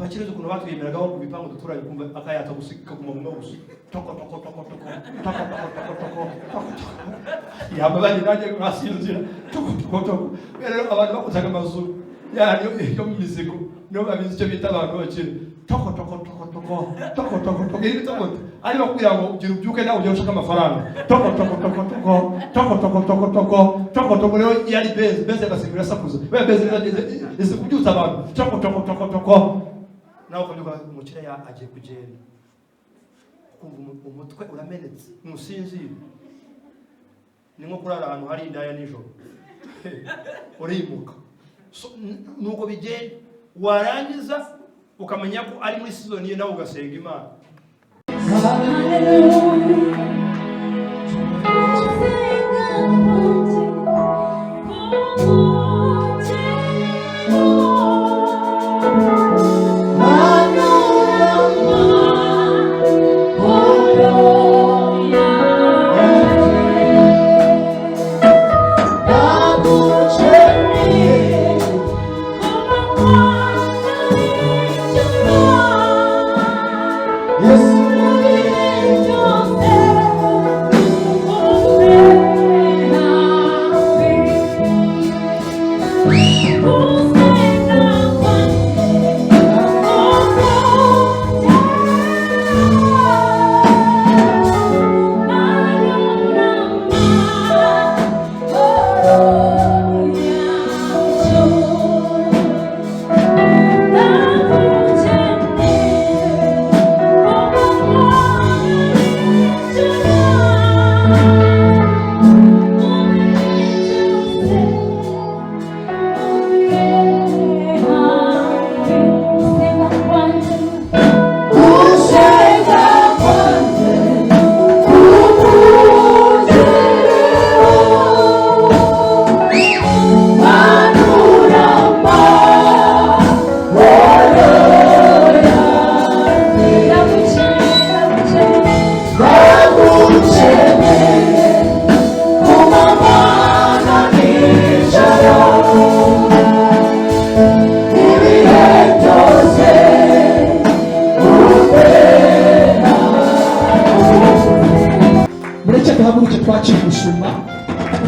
abakirizo kuno batwemeragaho kubipango duturanye kumva akayata gusika ku mumwe gusa toko toko toko toko toko toko yababanye naje kwasinzira toko toko toko rero abantu bakozaga amazuru yani yo mizigo no babizi cyo bita abantu bakiri toko toko toko toko toko toko toko iri toko ari bakwira ngo ugira ubyuke nawe ujye ushaka amafaranga toko toko toko toko toko toko toko toko toko toko rero yari beze basigura sakuza beze ese kubyuza abantu toko toko toko toko nawe ukabyuka umukire agiye kugenda kumva umutwe uramenetse musinzira ni nko kurara ahantu hari indaya nijoro urimuka nuko bigenda warangiza ukamenya ko ari muri season ye nawe ugasenga Imana.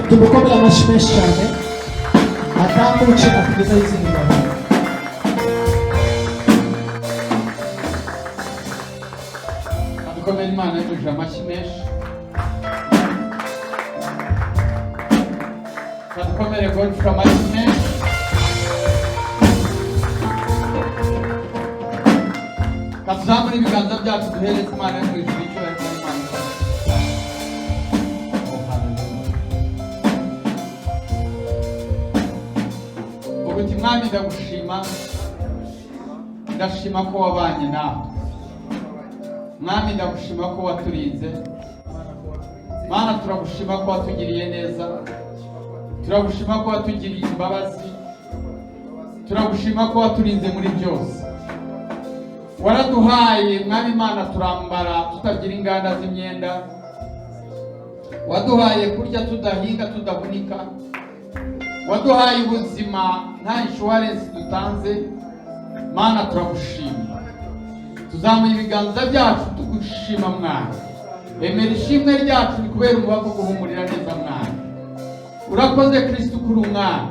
Tumukomera amashyi menshi cyane atambuke akugeza izindi ngabo. Tumukomera Imana yuje amashyi menshi. Tumukomere golf amashyi menshi. Tuzamure ibiganza byacu duhereze Imana yuje icyubahiro cy'Imana. Mwami ndashima ko wabanye nawe. Mwami ndagushima ko waturinze. Mana turagushima ko watugiriye neza. Turagushima ko watugiriye imbabazi. Turagushima ko waturinze muri byose. Waraduhaye Mwami Mana turambara tutagira inganda z'imyenda. Waduhaye kurya tudahinga tudahunika. Waduhaye ubuzima nta insurance dutanze. Mana turagushima. Tuzamuye ibiganza byacu tugushima Mwana. Emera ishimwe ryacu kubera umubavu guhumurira neza Mwana. Urakoze Kristo kuri umwana.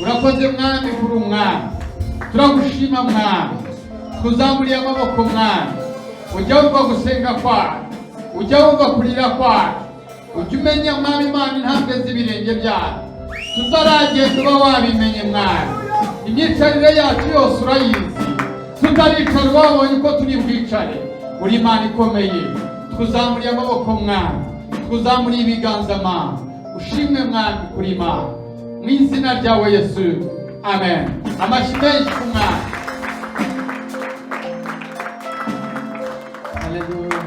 Urakoze Mwami kuri umwana. Turagushima Mwana. Tuzamuriye amaboko Mwana. Ujya wumva gusenga kwacu. Ujya wumva kurira kwacu. Ujya umenya Mwami Imana intambwe z'ibirenge byacu. Tutaragenda uba wabimenye Mwana. Imyicarire yacu yose urayizi. Tutaricara wabonye uko turi bwicare. Uri Imana ikomeye. Twuzamuriye amaboko Mwana. Twuzamuriye ibiganza Mana. Ushimwe Mwami kuri Imana. Mu izina ryawe Yesu. Amen. Amashyi menshi ku Mwana. Haleluya.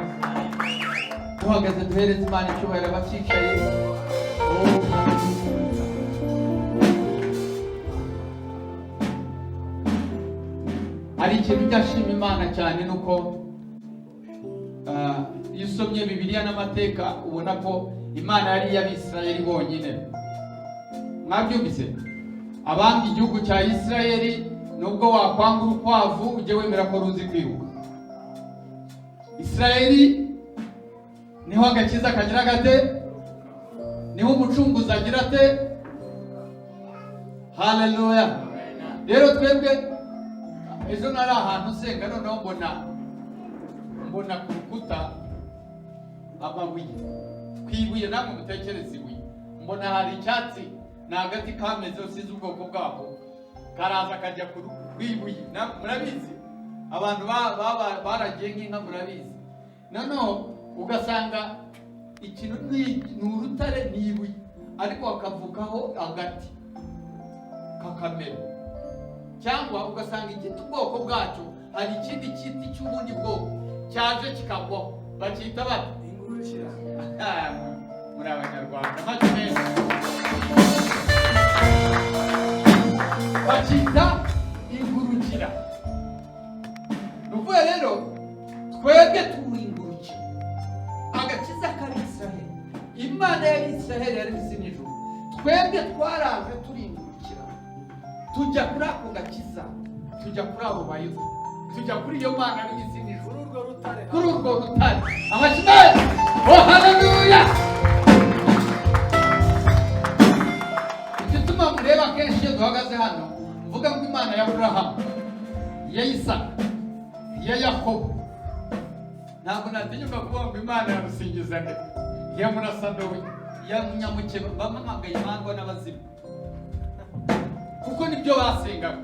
Tuhagaze duhereze Imana icyubahiro abacicaye. Hari ikintu cyashima Imana cyane nuko iyo usomye Bibiliya n'amateka ubona ko Imana yari y'Abisirayeli bonyine. Mwabyumvise? Abandi igihugu cya Isirayeli nubwo wakwanga urukwavu ujye wemera ko ruzi kwiruka. Isirayeli niho agakiza kagira gate, niho umucunguzi agira ate. Haleluya. Rero twebwe ejo nari ahantu senga, noneho mbona ku rukuta amabuye, kwibuye namwe mutekereza ibuye, mbona hari icyatsi na agati kameze usize ubwoko bwako karaza kajya ku rwibuye. Murabizi abantu baragiye nk'inka, murabizi. Noneho ugasanga ikintu ni urutare, ni ibuye, ariko hakavukaho agati kakamera. Cyangwa ugasanga igiti ubwoko bwacyo hari ikindi giti cy'ubundi bwoko cyaje kikagwaho, bacyita bati ingurukira. Muri Abanyarwanda make neza bacyita ingurukira. Nuvuga rero twebwe turi ingurukira, agakiza kari Israheli, Imana ya Israheli yari isi n'ijuru, twebwe twaraje turi ingurukira, tujya kuri ako gakiza, tujya kuri abo bayuda, tujya kuri iyo Mana ari isi n'ijuru, kuri urwo rutare. Amashimwe! Oh haleluya! Igituma mureba kenshi iyo duhagaze hano mvuga ngo Imana ya Abrahamu, ya Isaka, ya Yakobo, ntabwo natinyuka kuvuga ngo Imana ya Rusingizane, ya Murasandowe, ya Munyamukeba, bamamagaye imandwa n'abazimu, kuko nibyo basengaga.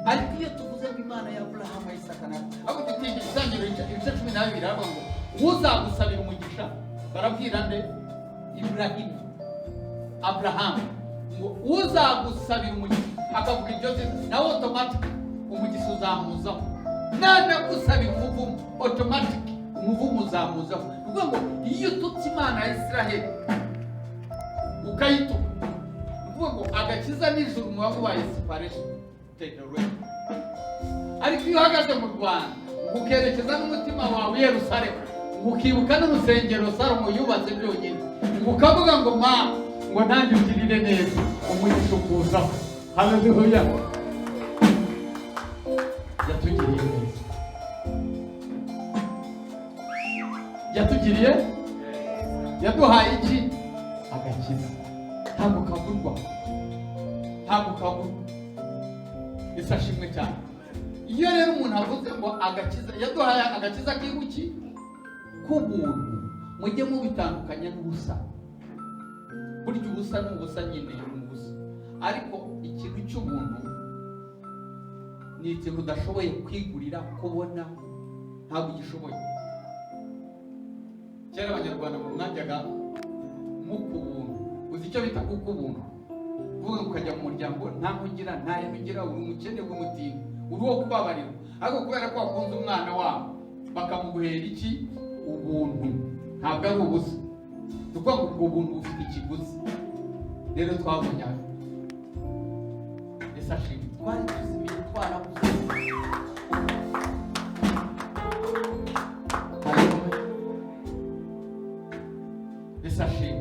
Ariko iyo tuvuze ngo Imana ya Abrahamu, ya Isaka na abo dutinye itangiro ibice 12 aravuga ngo uzagusabira umugisha, barabwira nde? Ibrahim, Abrahamu, ngo uzagusabira umugisha, akavuga ibyo nawe automatic umugisha uzamuzaho. Nanagusabira umuvumo, automatic umuvumo uzamuzaho. Nuvuga ngo iyo tutse Imana ya Israheli ukayituka, nuvuga ngo agakiza n'ijuru mu babaye separation technology. Ariko iyo uhagaze mu Rwanda ukerekeza n'umutima wawe Yerusalemu, ukibuka n'urusengero Salomo yubatse byonyine, ukavuga ngo ngo nanjye ugirire neza, umugisha ukuzaho. Haleluya. Yatugiriye neza, yatugiriye, yaduhaye iki? Agakiza. Ntabwo kagurwa, ntabwo kagurwa. Isashimwe cyane. Iyo rero umuntu avuze ngo agakiza, yaduhaye agakiza k'iki? K'ubuntu. Mujye mubitandukanya n'ubusa. Burya ubusa n'ubusa nyine n'ubusa, ariko ikintu cy'ubuntu ni ikintu udashoboye kwigurira, kubona ntabwo ugishoboye. Kera Abanyarwanda mu mwajyaga mukubuntu, uzi icyo bita kukubuntu? Vuga ukajya mu muryango nta nkugira, nta yabigira, uri umukene w'umutini, uri wo kubabarira, ariko kubera ko wakunze umwana wabo bakamuguhera iki? Ubuntu. Ntabwo ari ubusa. Tuvuga ngo ubwo buntu bufite ikiguzi. Rero twabonye esashimi, twari tuzimiye, twarabuze. Esashimi,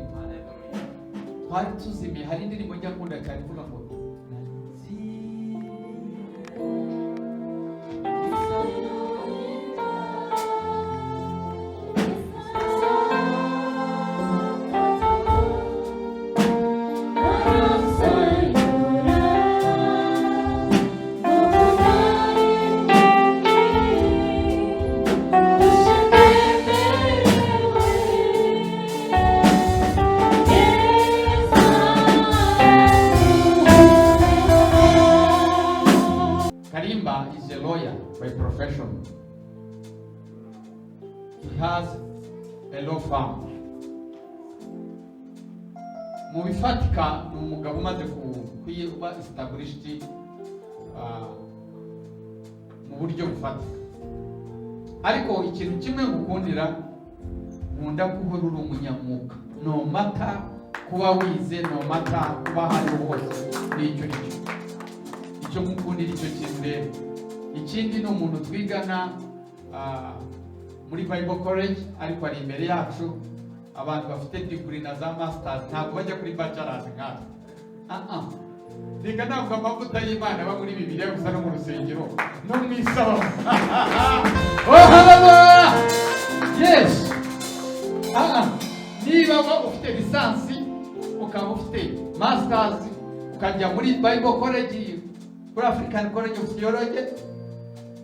twari tuzimiye. Hari indirimbo njya nkunda cyane ivuga ngo is a lawyer by profession. He has a law firm. Mu bifatika ni umugabo umaze kuba established mu buryo bufatika. Ariko ikintu kimwe ngukundira, nkunda guhora uri umunyamwuga, no matter kuba wize, no matter kuba hari hose. Icyo mukundira icyo kintu rero. Ikindi ni umuntu twigana muri Bible College, ariko ari imbere yacu. Abantu bafite degree na za masters ntabwo bajya kuri bachelors nk'aho. reka ntabwo amavuta y'Imana aba muri Bibiliya gusa no mu rusengero no mu isaba. Oh hallelujah. Yes. Niba ufite lisansi ukaba ufite masters ukajya muri Bible College, kuri African College of Theology,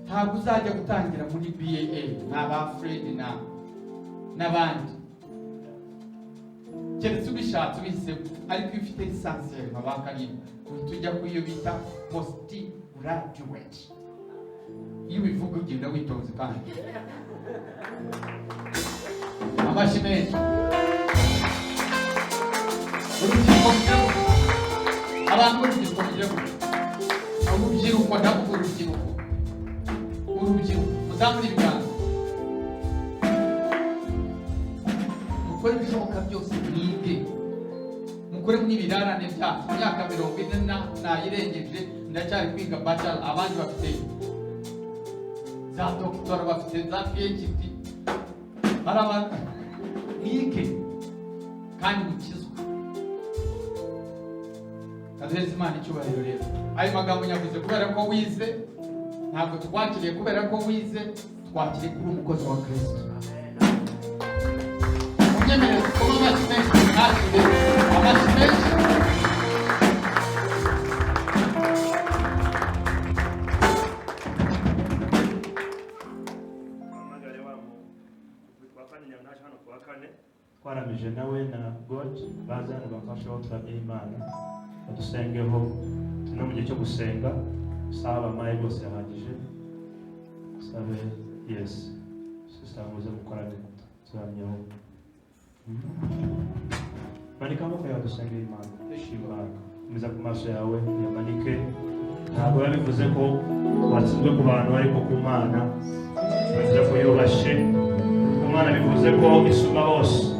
ntabwo uzajya gutangira muri BAA n'aba Fred n'abandi. Keretse ubishatse ubisemo, ariko iyo ufite lisansi yawe nk'abakarindwi tujya kuyo bita post graduate. Iyo ubivuga ugenda witonze kandi amashyi menshi. Urubyiruko abantu b'urubyiruko urubyiruko ntabwo urubyiruko muzamura ibiganza mukore ibishoboka byose mwige mukore n'ibirarane byacu. Imyaka 40 nayirengeje ndacyari kwiga bachelor, abandi bafite za doctor, bafite za PhD. Barabana mwige kandi mukizwe. Kaduheze Imana icyubahiro rero. Ayo magambo nyavuze kubera ko wize, ntabwo twakiriye kubera ko wize, twakiriye kuri umukozi wa Kristo. Munyemerere kuba amashyi menshi mwakire, amashyi menshi. Twaramije nawe na God bazana bafashaho turamye Imana badusengeho no mu gihe cyo gusenga saba amaye bose yahagije sabe. Yes sister muze mukorane turamyeho manika amaboko yawe dusenge Imana ishimana muza ku maso yawe yamanike. Ntabwo yabivuze ko watsinzwe ku bantu ariko ku Mana bivuze ko yubashe ku Mana, bivuze ko isuma bose.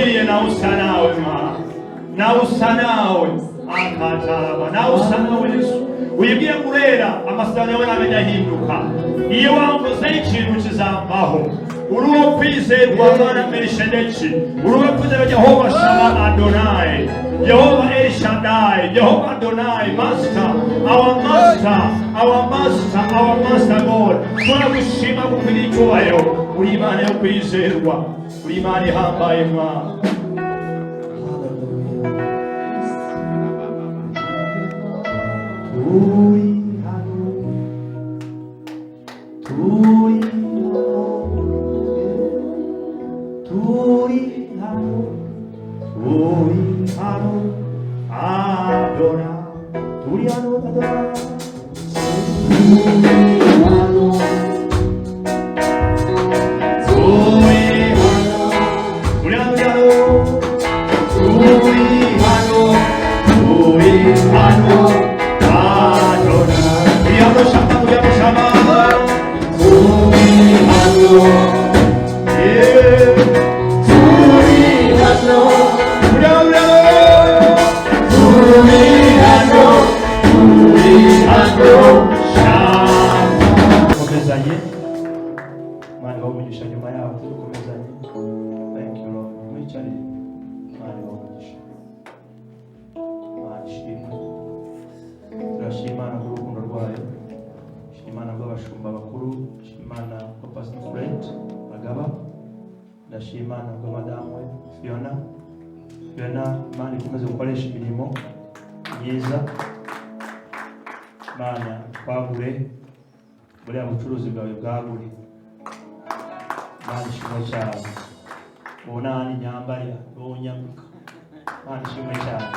nakubwiye nawe usa nawe Mana, nawe usa nawe akataraba, nawe usa nawe Yesu. Uyibwiye kurera amasezerano yawe namenye ahinduka. Iyo wamvuze ikintu kizambaho. Uruwo kwizerwa Mana Melishedeki, uruwo kwizerwa Jehova Shama Adonai, Jehova El Shaddai, Jehova Adonai, Master, our Master, our Master, our Master God. Turagushima kugira icyubahiro. Uri Imana yo kwizerwa, uri Imana ihambaye Mana. Ndashimana kwa madamu we Fiona, Imana ikomeze gukoresha imirimo myiza. Imana twagure buriya bucuruzi bwawe bwagure. Imana ishimwe cyane. Ubona nyambarira n'unyambika. Imana ishimwe cyane.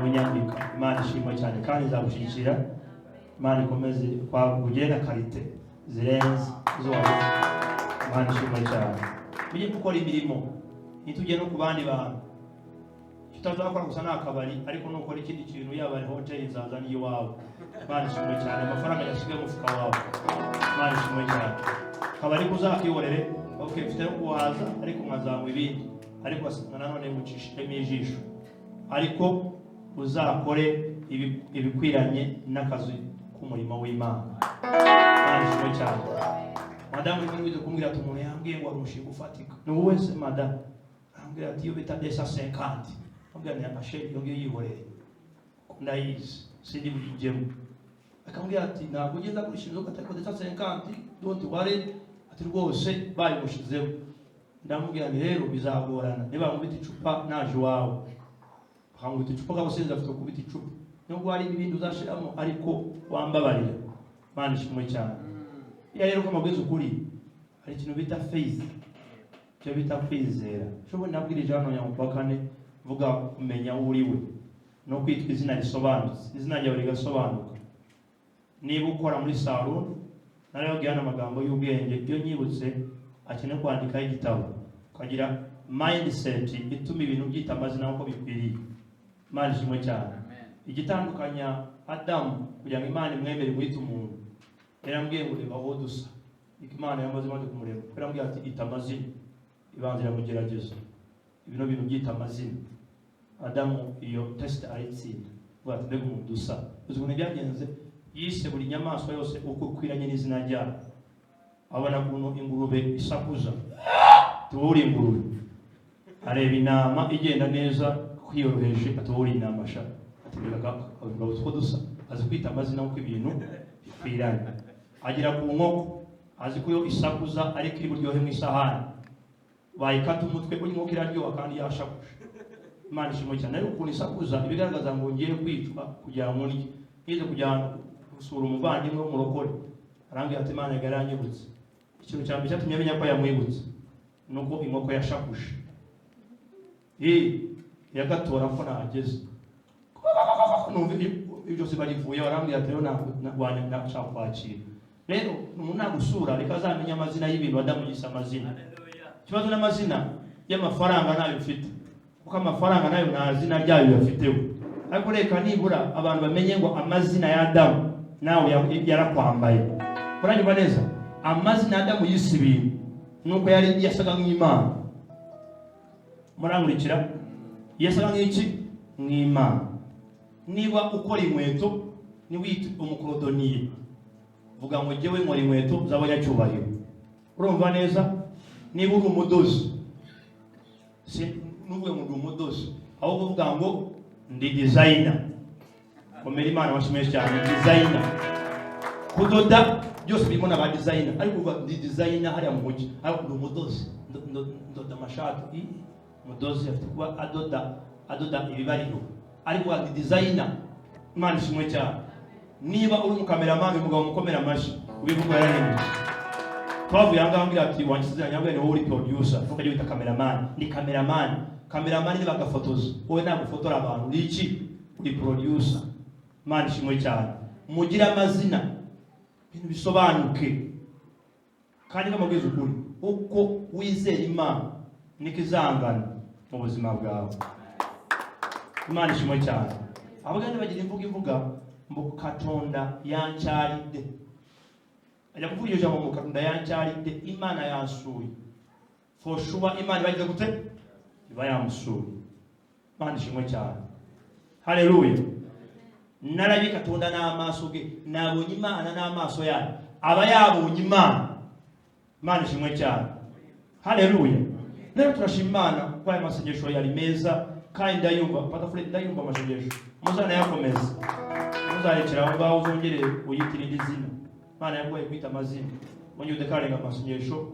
N'unyambika. Imana ishimwe cyane kandi izagushyigikira. Imana ikomeze kwagugena karite zirenze zo wawe. Imana ishimwe cyane. Bijye gukora imirimo ntitujye no ku bandi bantu. Tutazakora gusa n'akabari ariko nukora ikindi kintu yaba ari hotel izazana iyo wawe. Imana ishimwe cyane. Amafaranga yasigaye mu mufuka wawe. Imana ishimwe cyane. Kabari kuzakiyorere okay mfite no kuhaza ariko mwazamwe ibindi ariko nanone mucishemo ijisho ariko uzakore ibikwiranye n'akazi k'umurimo w'Imana. Imana ishimwe cyane. Madamu niwe kumbwira ati umuntu yambwiye ngo arushinga ufatika. Ni wowe se madamu? Ambwira ati iyo bita 250. Ambwira ni amasheri yongiye yihoreye. Ndayizi sindi bujyemo. Akambwira ati ntabwo ugenda kurishinga ugatako 250 don't worry ati rwose bayimushizeho. Ndamubwira ni rero bizagorana niba ngubita icupa naje wawe. Bakangubita icupa kabusenza afite kubita icupa. Nubwo hari ibindi uzashiramo ariko wambabarira. Imana ishimwe cyane. Ya rero ko mabwiza ukuri hari ikintu bita faith cyo bita kwizera. Shobora nabwirije hano nyamupakane vuga kumenya uriwe no kwitwa izina risobanutse. Izina ryawe rigasobanuka. Niba ukora muri salon naryo gihana amagambo y'ubwenge iyo nyibutse akeneye kwandika igitabo kagira mindset ituma ibintu byita amazina uko bikwiriye. Imana ishimwe cyane. Igitandukanya Adamu kugira ngo Imana imwemere guhita umuntu yarambwiye ngo reba aho dusa. Imana yamaze kumureba yarambwiye ati ita amazina ibanzira mugerageza ibino bintu byita amazina. Adamu iyo test ayitsinda bwati mbega umuntu dusa. Uzubone byagenze yise buri nyamaswa yose uko kwiranye n'izina ryayo. Abona kuntu ingurube isakuza turi ingurube areba inama igenda neza kwiyoroheje aturi inama sha atubiraga abagabo two dusa azi kwita amazina uko ibintu bikwiranye. Agira ku nkoko azi ko yo isakuza ariko iri buryohe mu isahani bayikata umutwe uri nkoko iraryoha kandi yashakuje. Imana ishimwe cyane. Ariko ukuntu isakuza ibigaragaza ngo ngiye kwicwa kugira ngo ndye nize kujyana gusura umuvandimwe w'umurokore arambwira ati Imana yaranyibutse. Ikintu cyambere cyatumye amenya ko yamwibutse nuko inkoko yashakuje yagatora ko nageze numva ibyo se barivuye barambwira ati rero nagwanya ndashaka kwakira. Rero umuntu nagusura reka azamenya amazina y'ibintu Adamu yise amazina. Kibazo n'amazina y'amafaranga nayo ufite kuko amafaranga nayo nta zina ryayo yafiteho. Ariko reka nibura abantu bamenye ngo amazina ya Adamu nawe yarakwambaye. Uranyumva neza? Amazina ya Adamu yise ibintu nuko yari yasaga nk'Imana. Murankurikira? Yesu ari iki? Mw'Imana. Niba ukora inkweto ni wita umukorodoniye, vuga ngo jyewe nkora inkweto z'abanyacyubahiro. Urumva neza? Niba uri umudozi, nuvuge ngo ndi umudozi, aho kuvuga ngo ndi designer. Komera Imana washimeshe cyane, designer. Kudoda byose birimo n'aba designer, ariko uvuga ndi designer hariya mu mujyi, ariko ndi umudozi, ndoda amashati. Umudozi afite kuba adoda ibibariro, ariko ndi designer. Imana ishimwe cyane. Niba uri umukameraman, umugabo mukomera amashi, ubivuga yarahindutse. Twavuye ahangaha ngira ati wansiziranya yavuye ni wowe uri producer, ntukajye wita cameraman. Ni cameraman. Cameraman ni bagafotoza, wowe ntabwo ufotora abantu. Uri iki? Uri producer. Imana ishimwe cyane. Mugira amazina, ibintu bisobanuke, kandi n'amabwiriza ukuri. Uko wizera Imana niko izangana mu buzima bwawe. Imana ishimwe cyane. Abagande bagira imvuga mbu Katonda yancyaride. Ajya kuvuga iyo jambo mu Katonda yancyaride, Imana yansuye. For sure Imana bagize gute? Iba yamusuye. Imana ishimwe cyane. Haleluya. Narabi Katonda n'amaso ge, nabonye Imana n'amaso yayo. Aba yabonye Imana. Imana ishimwe cyane. Haleluya. Rero turashima Imana kwa aya masengesho yari meza, kandi ndayumva patafure, ndayumva amasengesho. Muzana yakomeza. Muzarekera aho ngaho uzongere uyitira indi zina. Imana yaguhaye kwita amazina. Wongeye udekarenga amasengesho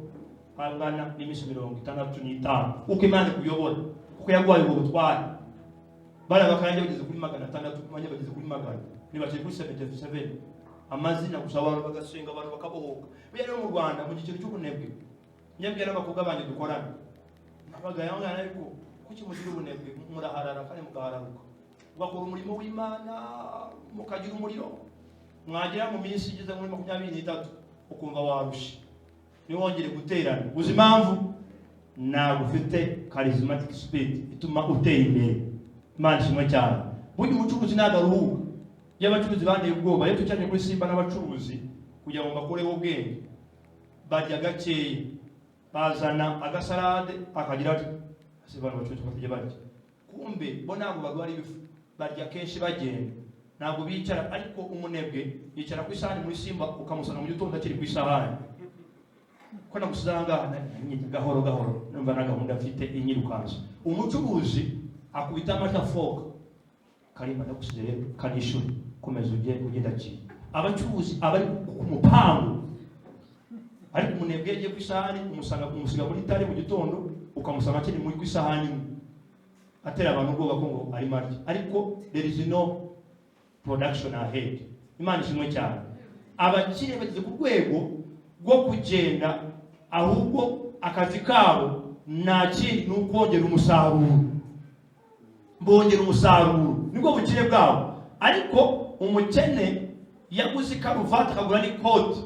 angana n'iminsi 65. Uko Imana ikuyobora, uko yaguhaye ubwo butware. Bana bakanje bageze kuri 600, banye bageze kuri 100. Nibaciye kuri 77. Amazina gusa abantu bagasenga, abantu bakabohoka. Bya rero mu Rwanda mu giciro cy'ubunebwe. Nyabwira n'abakobwa banje dukorana. Nabaga yangana ariko kuki mugira ubunebwe muraharara kandi mugahararuka. Bakora umurimo w'Imana mukagira umuriro. Mwagira mu minsi igeze muri 23 ukumva warusha. Ni wongere guterana. Uzi impamvu? Ntabwo ufite charismatic spirit ituma utera imbere. Imana ishimwe cyane. Burya umucuruzi nagaruhuka. Y'abacuruzi bandeye ubwoba, iyo tucyanye kuri Simba n'abacuruzi kugira ngo bakoreho ubwenge. Bajya gakeye. Bazana agasalade akagira ati asibana bacuruzi batajya barya. Kumbe bo ntabwo bagwara ibifu. Barya kenshi bagenda. Ntabwo bicara, ariko umunebwe yicara ku isahani muri Simba ukamusana mu gitondo akiri ku isahani. Ko namusanga gahoro numva na gahunda afite inyirukanso. Umucuruzi akubita amatafoka karimba ndagusigere kanishuri komeza ugenda ki. Abacuruzi abari ku mupango, ariko umunebwe yagiye ku isahani umusanga kumusiga muri tare mu gitondo ukamusanga akiri muri ku isahani atera abantu ubwoba ko ngo ari marya, ariko there is no production ahead. Imana ishimwe cyane. Abakire bageze ku rwego rwo kugenda, ahubwo akazi kabo naki n'ukongera umusaruro. Mbongera umusaruro nibwo bukire bwabo. Ariko umukene yaguze karuvati akagura n'ikoti,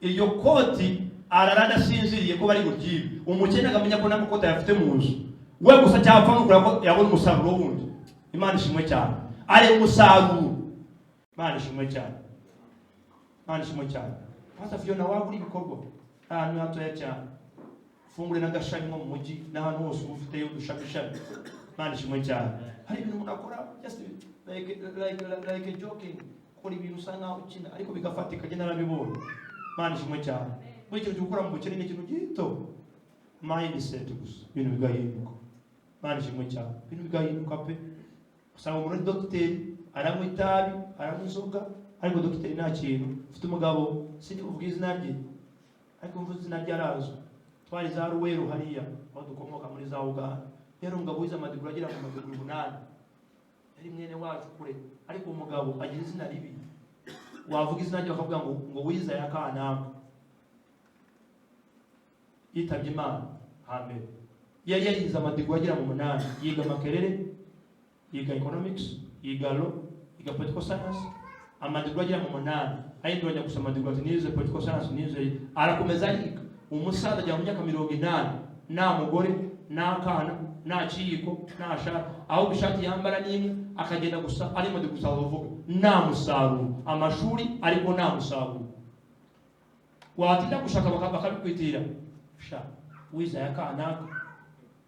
iyo koti ararada sinziriye ko bari guryibe. Umukene agamenya ko n'amakoti yafite mu nzu, we gusa cyapfa ngura ko yabona umusaruro wundi. Imana ishimwe cyane. Ari umusaruro. Imana ishimwe cyane. Imana ishimwe cyane. Pasa Fiona wagura ibikorwa ahantu hatoya cyane. Fungure n'agashami mu mujyi n'ahantu hose ufite yo dushakishana. Imana ishimwe cyane. Hari ibintu umuntu akora just like a joking, kuri ibintu usanga ukina ariko bigafatika genda nabibona. Imana ishimwe cyane. Muri cyo gukora mu bukene ni ikintu gito. Mindset gusa ibintu bigahinduka. Imana ishimwe cyane. Ibintu bigahinduka pe. Usanga umuntu docteur aranywa itabi, aranywa inzoga, ariko docteur nta kintu. Ufite umugabo sindi kuvuga izina rye, ariko mvuze izina rye arazo. Twari za Ruwero hariya aho dukomoka muri za Uganda. Rero umugabo wize amadiguru agira mu madiguru 8. Yari mwene wacu kure, ariko umugabo agira izina ribi. Wavuga izina rye bakavuga ngo wiza yakanaka. Yitabye Imana hambere. Yari yarize amadiguru agira mu 8. Yiga Makerere, yiga economics, yiga law, yiga political science. Amadiguru agira mu 8. Ayindi wajya gusoma amadiguru ati nize political science, nize arakomeza yiga. Umusaza ajya mu myaka 80, nta mugore, nta kana, nta kiyiko, nta shati, aho bishati yambara n'imwe akagenda gusa arimo de gusa bavuga nta musaruro. Amashuri ariko nta musaruro. Watinda gushaka bakabikwitira sha wiza yakanaka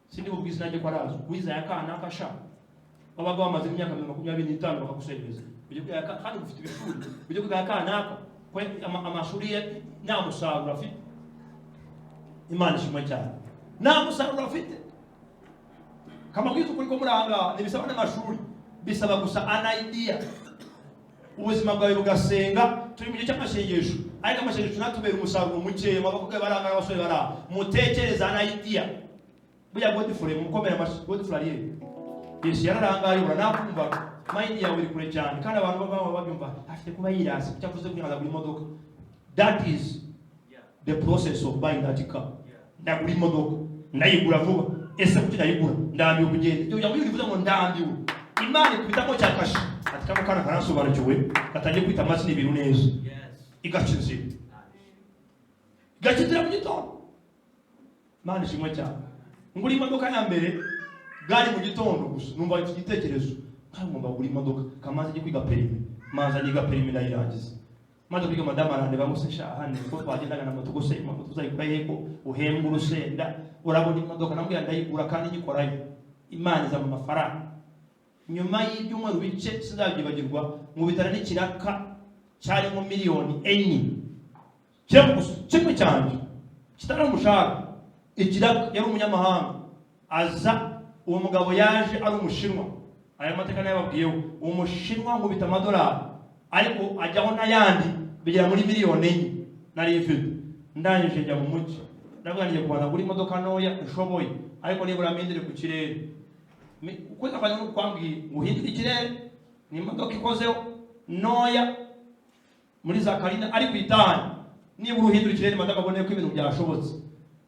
sindi bubwiza najye kwa razo wiza yakana akasha babaga bamaze imyaka 25 bakaguserereza uje kuyaka kandi ufite ibishuri uje kuyakana ako kwe amashuri nta musaruro afite Imana ishimwe cyane nta musaruro afite kama kwiza ukuri ko muranga nibisaba n'amashuri bisaba gusa an idea ubuzima bwawe bugasenga turi mu gihe cy'amashengesho ariko amashengesho natubera umusaruro muke mabako baranga abasore bara mutekereza an idea buya Godfrey mukomera amashi Godfrey yeye Yesu yararangaye uranakumva mind yawe iri kure cyane kandi abantu baba babyumva afite kuba yirasi cyavuze kunyanga buri modoka that is the process of buying that car ndagura imodoka ndayigura vuba ese kuki ndayigura ndambiwe kugenda cyo yavuye bivuze ngo ndambiwe Imana ikubitamo cyakashi ati kama kana karasobanukiwe katangiye kwita amazina ibintu neza igacinze gacitira mu gitondo Imana ishimwe cyane nguri imodoka ya mbere gari mu gitondo gusa numva iki gitekerezo ngomba gura imodoka kamaze giye kwiga perimi maza niga perimi ndayirangiza maze kwiga madama arande bamusesha hane ko twagendaga na moto gose imodoka uzayikora yego uhembwa urusenda urabona imodoka nambwe ndayigura kandi nyikorayo Imana iza mu mafaranga nyuma y'ibyumweru bice sinzabyibagirwa mu bitara n'ikiraka cyari mu miliyoni 4 kimwe cyanje kitari umushahara ikiraka yari umunyamahanga aza uwo mugabo yaje ari umushinwa aya mateka nayababwiyeho umushinwa ngo bita amadolari ariko ajyaho n'ayandi bigera muri miliyoni 4 nari ifite ndangije njya mu mujyi nabwanije kubana guri imodoka ntoya ishoboye ariko nibura amendere ku kirere uko afanya no kwambwiye uhindura ikirere ni imodoka ikozeho ntoya muri za karina ari kwitana nibura uhindura ikirere madama abone ko ibintu byashobotse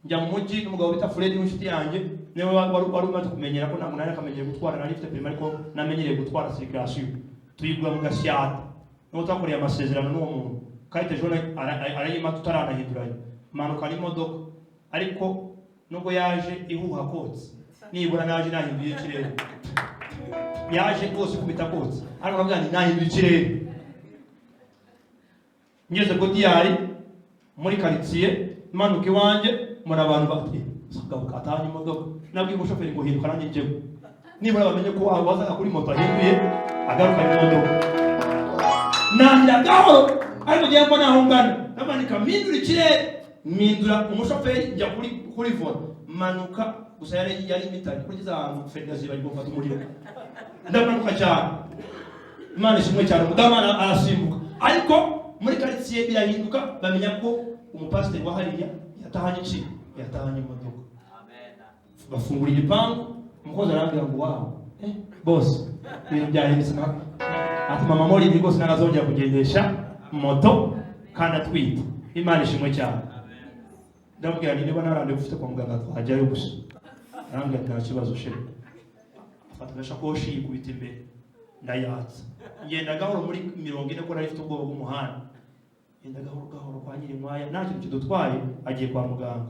njya mu mujyi n'umugabo bita Fred n'inshuti yanjye niwe wari umaze kumenyera ko ntabwo nari akamenyere gutwara nari mfite prime ariko namenyereye gutwara circulation tuyigura mu Gasyata no twakoreye amasezerano n'uwo muntu kayite jone arayima tutaranahinduranye manuka n'imodoka ariko nubwo yaje ihuha kotse nibura naje nahinduye ikirere yaje rwose kubita kotse ariko nabwo nahinduye ikirere ngeze ko diari muri quartier manuka iwanje muri abantu bati sagaho katanye imodoka nabwiye umushoferi ngo hinduka nanjye njyewe nibura bamenye ko wazaga kuri moto ahinduye agaruka mu modoka nanjye gahoro ariko ngiye mbona aho ngana namanika mindura ikirere mindura umushoferi njya kuri vola manuka gusa yari mitari kugeza ahantu federazi bari gufata umuriro ndamanuka cyane Imana ishimwe cyane mudamana arasimbuka ariko muri quartier birahinduka bamenya ko umupasiteri wa hariya yatahanye iki yatahanye imodoka bafungura igipangu umukozi arambwira ngo wow boss ibintu byahindutse ati mama muri ibi rwose nagazongera kugendesha moto kandi atwite Imana ishimwe cyane ndabwira ni niba narande ufite kwa muganga twajyayo gusa arambwira nta kibazo sheri afata agashakoshi yikubita imbere ndayatsa ngenda gahoro muri 40 ko nari mfite ubwoba bw'umuhanda ngenda gahoro kwa nyiri mwaya nta kintu kidutwaye agiye kwa muganga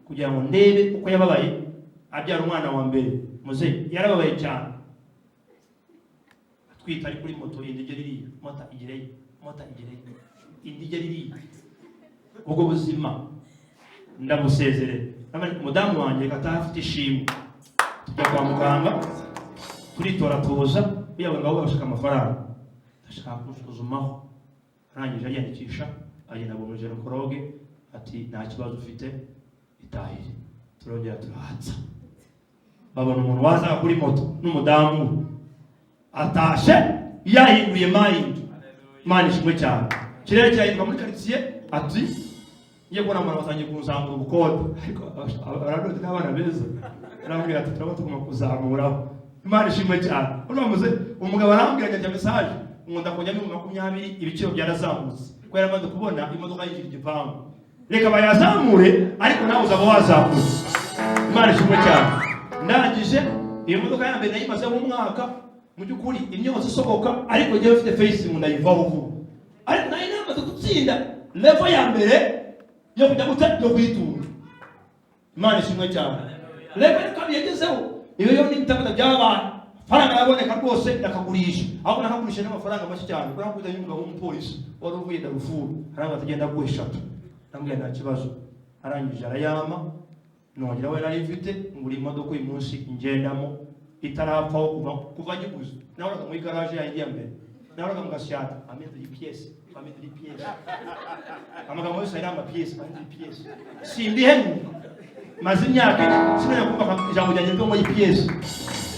kugira ngo ndebe uko yababaye abyara umwana wa mbere muze yarababaye cyane atwita ari kuri moto y'indigeri mota igereye indigeri ubwo buzima ndamusezerera umudamu wanjye katafite ishimwe tujya kwa muganga turitora tuza biyaga ngaho bashaka amafaranga ndashaka kusuzumaho arangije ariyandikisha agenda mu ginekologe ati nta kibazo ufite itahire turongera turahatsa babona umuntu waza kuri moto n'umudamu atashe yahinduye mind Imana ishimwe cyane kirere cyahinduka muri quartier ati ngiye kubona abantu batangiye kuzamura ubukode ariko abaradoti n'abana beza arambwira ati turaba tugomba kuzamuraho Imana ishimwe cyane uramuze umugabo arambwira njya message ngo ndakujya mu 20 ibiciro byarazamutse ko yaramaze kubona imodoka y'iki gipangu reka bayazamure ariko nawe uzaba wazamura Imana ishimwe cyane ndangije iyo modoka ya mbere nayimaze mu mwaka mu byukuri imyotsi isohoka ariko ngiye mfite face mu ndayivaho vuba ariko nayo namaze gutsinda level ya mbere yo kujya yo kwitunga Imana ishimwe cyane level kabiri yagezeho iyo yo ni bitaka by'abana faranga yaboneka rwose ndakagurisha aho nakagurisha n'amafaranga make cyane kuko nakuza y'umugabo w'umupolisi wari uvuye Darufuru haranga tagenda guheshatu ndambwira nta kibazo arangije arayama nongera we nari mfite ngura imodoka uyu munsi ngendamo itarapfaho kuva gikuze nahoraga muri garage yanjye ya mbere nahoraga mu gasyata amendura ipiyesi amagambo yose ari amapiyesi simbihenuka maze imyaka sinajya kumva ijambo ryanjye ryo muri ipiyesi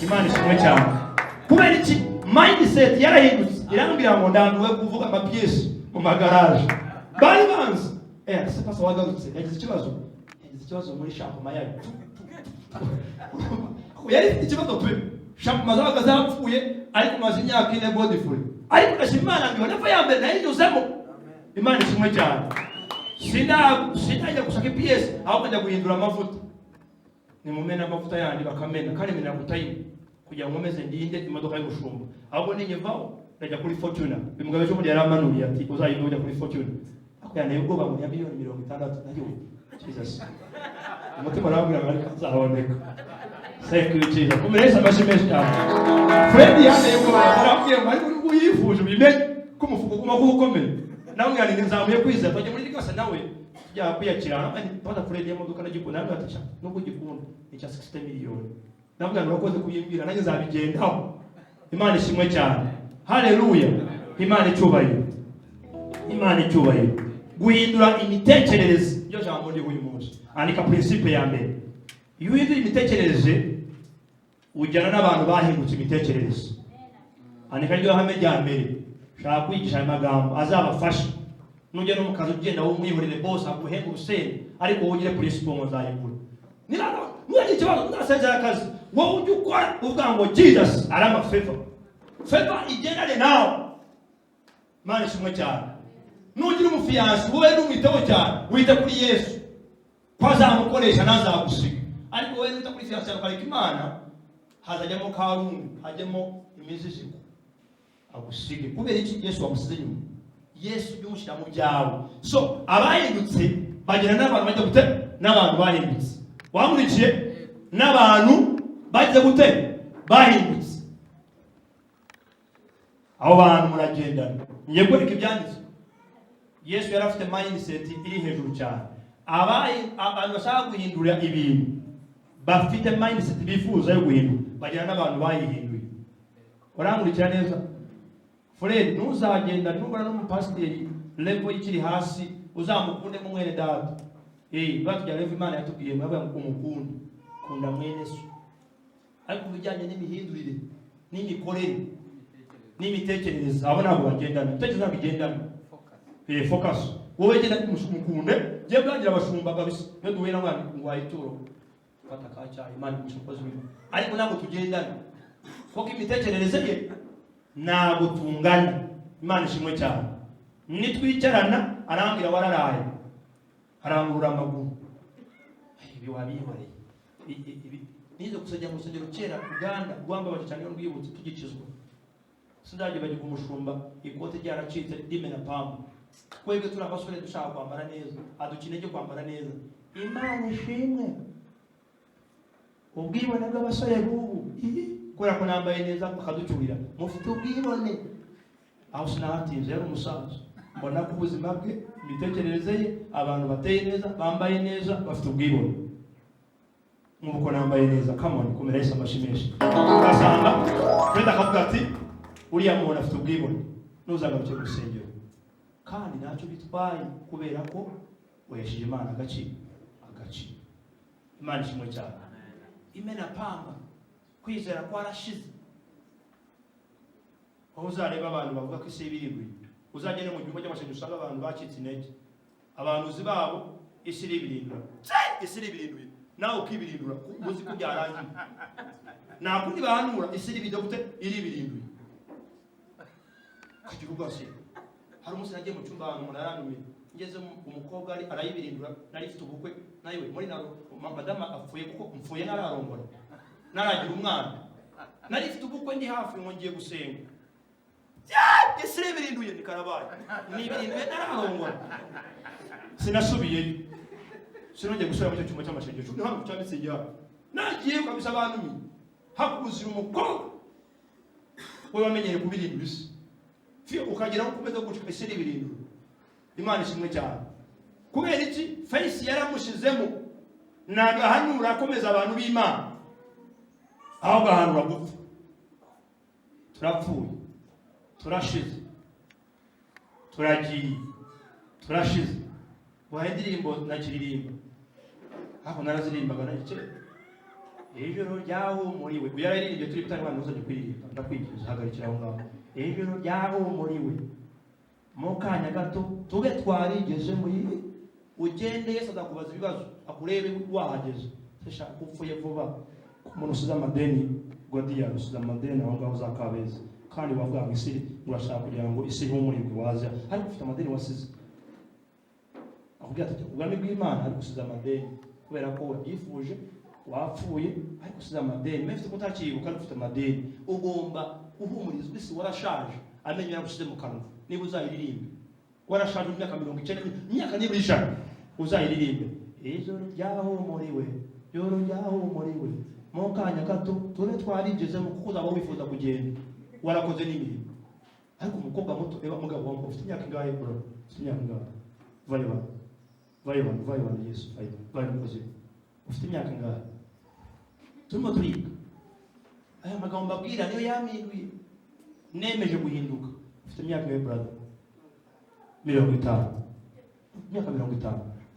Imana ishimwe cyane kubera iki mindset yarahindutse irambwira ngo ndanduwe kuvuga amapiyesi mu magaraje bari banzi se pasa wagarutse yagize ikibazo muri shampoma yayo yari ifite ikibazo pe shampoma zabaga zapfuye ariko maze imyaka ine body full ariko ndashima Imana ngo nava ya mbere nayinyuzemo Imana ishimwe cyane sinajya gushaka ipiyesi ahubwo njya guhindura amavuta nimumena amavuta yandi bakamena kandi mena gutayima kugira ngo meze ndinde imodoka y'ubushumba ahubwo ninyivaho ndajya kuri Fortuna bimugabo cyo muri yaramanuriye ati uzayinujya kuri Fortuna akuyana ubwoba mu ya miliyoni 60 nayo Jesus umutima arabwira ngo ariko azaboneka sekurikiza kumereza amashimeshi cyane Fred yane yuko arabwiye ngo ariko uyifuje bimenye ko umufuko kuma kukomeye nawe yani nzamuye kwiza twaje muri gasa nawe ya kuyakira kandi pada Fred y'imodoka n'igikunda nawe atasha nubwo gikunda icya 60 miliyoni navuga ngo urakoze kuyimbira nanjye zabigendaho Imana ishimwe cyane haleluya Imana icyubahiro guhindura imitekerereze byo jambo ndi uyu munsi andika principe ya mbere iyo uhindura imitekerereze ujyana n'abantu bahindutse imitekerereze andika ryo hame rya mbere shaka kwigisha amagambo azabafasha nujya no mu kazi ugenda wumwihorere boss aguhemba urusenge ariko wowe ugire principe ngo nzayikura nujya ikibazo ndasezera akazi wowe ujye ukora uvuga ngo Jesus arama favor igendane nawe Imana ishimwe cyane nugira umufiyansi wowe n'umwiteho cyane wita kuri Yesu ko azamukoresha nazagusiga ariko wowe nuta kuri fiyansi ukareka Imana hazajyamo karungu hajyemo imiziziko agusige kubera iki Yesu wamusize nyuma Yesu byumushyira mu byawe so abahindutse bagera n'abantu bajya gute n'abantu bahindutse wamurikiye n'abantu bajya gute bahindutse abo bantu muragendana ngiye kwereka ibyanditswe Yesu yari afite mindset iri hejuru cyane abantu bashaka guhindura ibintu bafite mindset bifuza yo guhindura bagera n'abantu bayihinduye urangurikira neza Fred ntuzagenda nubona n'umupasiteri level ikiri hasi uzamukunde mu mwene data batujya level Imana yatubwiye mwabaye umukunde kunda mwene so ariko bijyanye n'imihindurire n'imikorere n'imitekerereze abo nabo bagendana imitekerereze bigendana focus wowe genda kumukunde je bwangira abashumba kabisa no duwe na mwana ngo ayituro fata kacha Imana umukozi w'Imana ariko nabo tugendana kuko imitekerereze ye ntabwo tungana Imana ishimwe cyane nitwicarana arambwira wararaye arangurura amaguru ibi wabihoreye nizo kusajya mu rusengero kera Uganda rwambabaje cyane rwibutse tugikizwa sindaje baje kumushumba ikote ryaracitse rimena pambo kwebwe turi abasore dushaka kwambara neza adukinege kwambara neza Imana ishimwe ubwibone bw'abasore bubu kubera ko nambaye neza bakaducyurira mufite ubwibone aho sinahatinze yari umusaza mbona ko ubuzima bwe imitekerereze ye abantu bateye neza bambaye neza bafite ubwibone nk'uko nambaye neza kamoni kumera Yesu amashimeshi ugasanga Fred akavuga ati uriya muntu afite ubwibone nuzagaruke mu rusengero kandi ntacyo bitwaye kubera ko wesheje Imana agaciro Imana ishimwe cyane imena pamba kwizera kwarashize aho uzareba abantu bavuga ko isi y'ibiribwi uzagenda mu gihugu cy'amashenyo usanga abantu bacitse intege abantu zibabo isi y'ibirindura nawe ukibirindura uzi ko byarangiye nta kundi bahanura isi y'ibirindura gute iri ibirindura kugira ubwase hari umunsi nagiye mu cyumba ahantu umuntu aranumiye ngeze umukobwa arayibirindura nari mfite ubukwe nawe muri naro madama apfuye kuko mpfuye nararongora naragira umwana nari mfite ubukwe ndi hafi ngo ngiye gusenga isi y'ibirindura ni karabaye ni ibirindura nararongora sinasubiyeyo sinongeye gusubira muri icyo cyumba cy'amashengesho ni hano cyanditse igihe nagiye kabisa abantu hakuzira umukobwa we wamenyere kubirindura isi fiyo ukagera aho kumeza gucika isi y'ibirindura Imana ishimwe cyane kubera iki face yaramushizemo nagahanura akomeza abantu b'Imana aho gahanura gupfa. Turapfuye, turashize, turagiye, turashize. Wahe indirimbo nakiririmba aho narazirimbaga nacyo ijoro ryahumuriwe uyaririmbye turi bitanga abantu bose kuririmba ndakwigiriza hagarikira aho ngaho ijoro ryahumuriwe mu kanya gato tube twarigeze muri ugende Yesu azakubaza ibibazo akurebe wahageze seshaka upfuye vuba umuntu usize amadeni godiya usize amadeni aho ngaho uzakabeza kandi wavuga ngo isi urashaka kugira ngo isi ihumurirwe waza ariko ufite amadeni wasize akubwira ati ubwami bw'Imana ariko usize amadeni kubera ko wabyifuje wapfuye ariko usize amadeni mefite kutakibuka ufite amadeni ugomba uhumurizwa isi warashaje amenye yagusize mu kanwa niba uzayiririmbe warashaje imyaka 90 imyaka nibura 100 uzayiririmbe ijoro ryahumuriwe joro ryahumuriwe mu kanya gato tube twarigeze mu kuko uzaba wifuza kugenda warakoze n'imirimo ariko umukobwa muto eba mugabo wangu ufite imyaka ingahe bro ufite imyaka ingahe vayo Yesu vayo Mukozi ufite imyaka ingahe turimo turiga aya magambo mbabwira niyo yaminduye nemeje guhinduka ufite imyaka ingahe brother 50 imyaka 50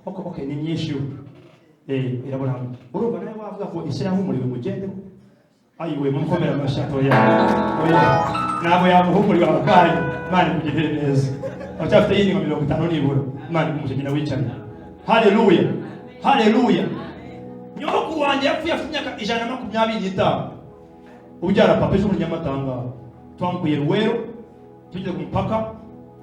okay ni myinshi irabona urumva nawe wavuga ko isi yahumuriwe mugende ayiwe mukomera amashato ya nabo yamuhumuriwe abakaye mani kugirira neza acyafite yindi 50 nibura mani kumujyana wicaye haleluya haleluya nyoko wanjye yapfuye afite imyaka 125 ubyara papa ejo muri Nyamatanga twambuye Ruwero tujye ku mpaka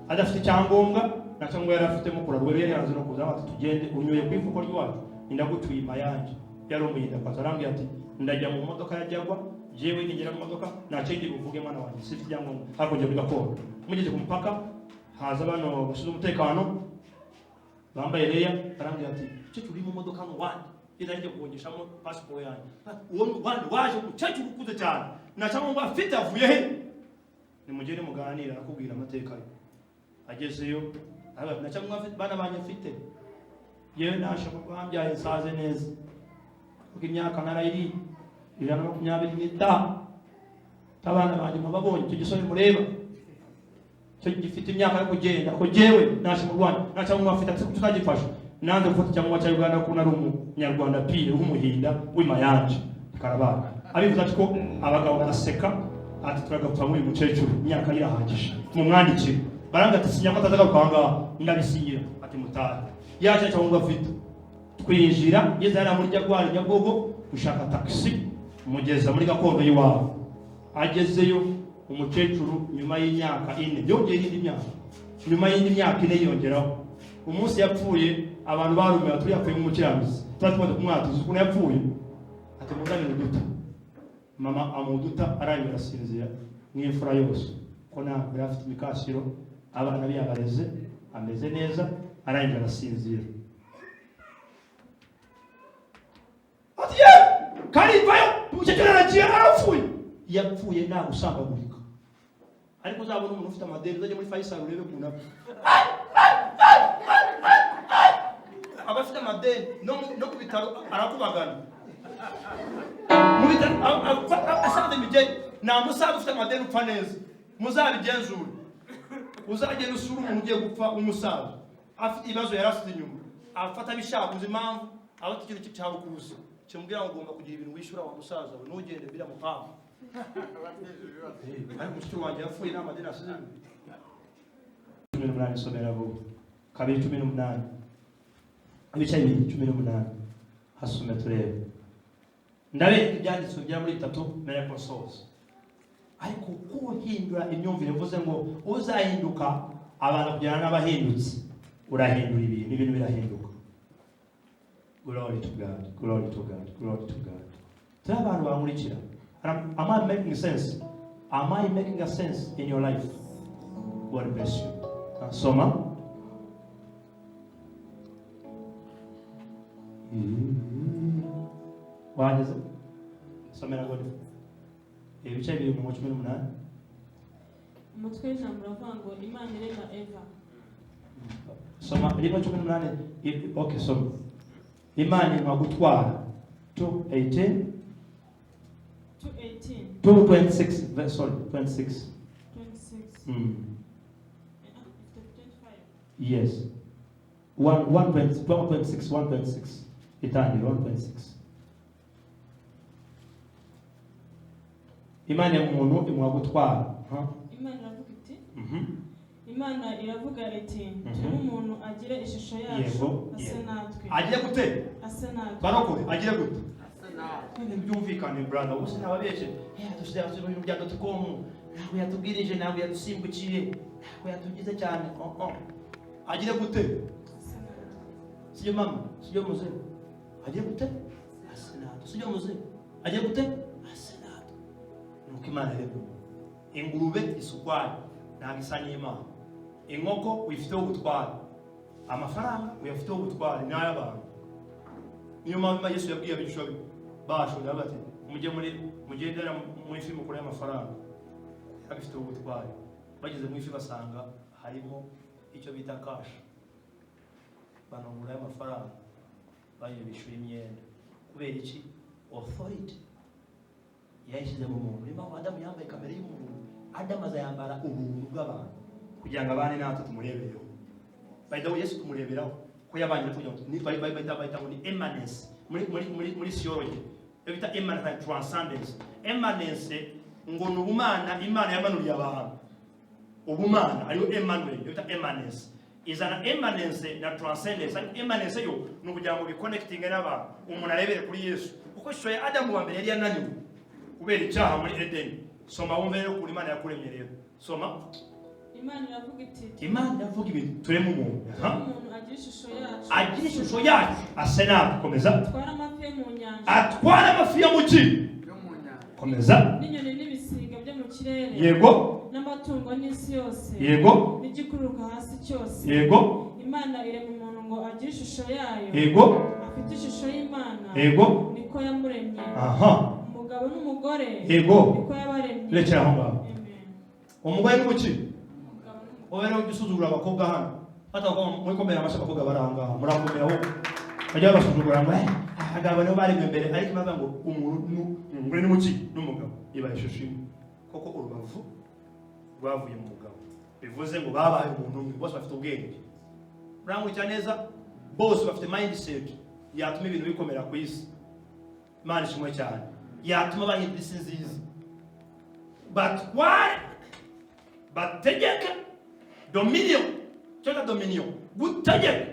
adafite cyangombwa na cyangwa yarafite mukura Ruwero yari yanze no kuza ati tugende unyuye ku ifuko ry'iwacu indagutuye imayanje yari umuyinda kwazarangiye ati ndajya mu modoka yajyagwa jewe nigera mu modoka nacenge buvuge mwana wanjye sifite cyangombwa hakonje muri gakondo mugeze ku mpaka haza bano bashinzwe umutekano bambaye leya arangiye ati cyo turi mu modoka no wandi idaje kugishamo passport yanjye uwo wandi waje gucacu gukuze cyane nacamo ngo afite avuye he nimugere muganira akubwira amateka ye agezeyo nacamo afite bana banye afite yewe nashaka kwambyaye saze neza kuko imyaka narayiri 120 tabana banje mababonye cyo gisore mureba cyo gifite imyaka yo kugenda ko jewe nashe mu Rwanda nacamo afite tutagifasha nanze gufata cyangwa cya Uganda ko nari umunyarwanda pire w'umuhinda w'imayanje karabana abivuze ati ko abagabo baraseka ati turagapfa muri mucecuru imyaka irahagije mu mwandikire baranga ati sinya ko atazagakwanga ndabisinyira ati mutara yaje cyangwa afite twinjira yeze ara muri Jagwari Nyagogo ushaka taxi umugeza muri gakondo yiwawe agezeyo umucecuru nyuma y'imyaka 4 yongeye indi myaka nyuma y'indi myaka 4 yongeraho umunsi yapfuye abantu barume baturi yapfuye nk'umukirangizi twatwada kumwatuza ukuntu yapfuye ati muzanire uduta mama amuduta arangije arasinzira mw'imfura yose ko ntabwo yafite imikasiro abana biyabareze ameze neza arangije arasinzira ati ye kari vayo umucecuru aragiye arapfuye yapfuye nta gusambagurika ariko uzabona umuntu ufite amadeni uzajya muri Faisal urebe kuna abafite amadeni no kubitaro arakubagana mu bitaro asante mijye na musaza ufite amadeni upfa neza muzabigenzura uzagenda usura umuntu ugiye gupfa umusaza afite ibibazo yarasize inyuma afata bishakuza impamvu abafite ikintu cyabukuza cyumubwira ngo ugomba kugira ibintu wishura wa musaza we nugende bira mupanga ariko mushiki wanjye yapfuye n'amadeni asize 18 somera vuba kabiri 18 abicaye 18 hasume turebe ndabereka ibyanditswe bya muri 3 mere consoles ariko kuhindura imyumvire mvuze ngo uzahinduka abantu kujyana n'abahindutse urahindura ibintu birahinduka. Glory to God, glory to God, glory to God. Abantu bamurikira. Am I making sense? Am I making a sense in your life? God bless you. Soma. What is it? Somera God. Ibice biri mu 18. Umutwe w'ijambo uravuga ngo Imana irema Eva. Soma, iri mu 18. Okay, soma. Imana imwa gutwara 2:18 2:18 sorry 26 yes 1:26 itani 1:26 Imana y'umuntu imwa gutwara Imana iravuga iti Imana iravuga iti umuntu agire ishusho yacu ase natwe agiye gute ase natwe barokore agiye gute ase natwe byumvikane brother ubuse nababeshe dushyize ibintu bya .com ntabwo yatubwirije ntabwo yadusimbukiye ntabwo yatugize cyane agiye gute siyo mama siyo muze agiye gute ase natwe siyo muze agiye gute ase natwe nuko Imana rero ingurube isukwaye ntabwo isa n'Imana inkoko uyifiteho ubutware amafaranga uyafiteho ubutware n'ay'abantu niyo mpamvu Yesu yabwiye abigishwa be bashoboye bati mugendera mu ifi mukuru y'amafaranga abifiteho ubutware bageze mu ifi basanga harimo icyo bita cash banongura y'amafaranga bayibishyura imyenda kubera iki authority yayishyize mu muntu niyo mpamvu Adamu yambaye kamere y'umuntu Adamu azayambara ubuntu bw'abantu kugira ngo abane natwe tumurebereho baydaho Yesu tumureberaho ko yabanye kugira ngo ni bayita ngo ni immanence muri theology bita immanence and transcendence immanence ngo n'ubumana Imana yamanuriye abantu ubumana ariyo Emmanuel bita immanence izana immanence na transcendence immanence yo no kugira ngo biconnecting n'abantu umuntu arebere kuri Yesu kuko ishusho ya Adamu wa mbere yari yananiwe kubera icyaha muri Eden soma wumve rero kuri Imana yakuremye rero soma Imana iravuga iti Imana iravuga ibintu turemo umuntu umuntu agira ishusho yacu ase natwe komeza atwara amafi yo mu nyanja atwara amafi yo mu ki komeza n'inyoni n'ibisiga byo mu kirere yego n'amatungo n'isi yose yego n'igikururuka hasi cyose yego Imana irema umuntu ngo agire ishusho yayo yego afite ishusho y'Imana yego niko yamuremye umugabo n'umugore yego niko yabaremye rekera aho ngaho umugore n'ubuki wowe rero gisuzugura abakobwa hano hata muri komera amashaka abakobwa baranga murakomera aho bajya basuzugura ngo abagabo nibo bari imbere ariko imaze ngo umuntu umugore n'ubuki n'umugabo iba ishusho imwe koko urubavu rwavuye mu mugabo bivuze ngo babaye umuntu umwe bose bafite ubwenge urangurikira neza bose bafite mindset yatuma ibintu bikomera ku isi Imana ishimwe cyane yatuma bahindura isi nziza batware bategeka dominion cyangwa dominion gutegeka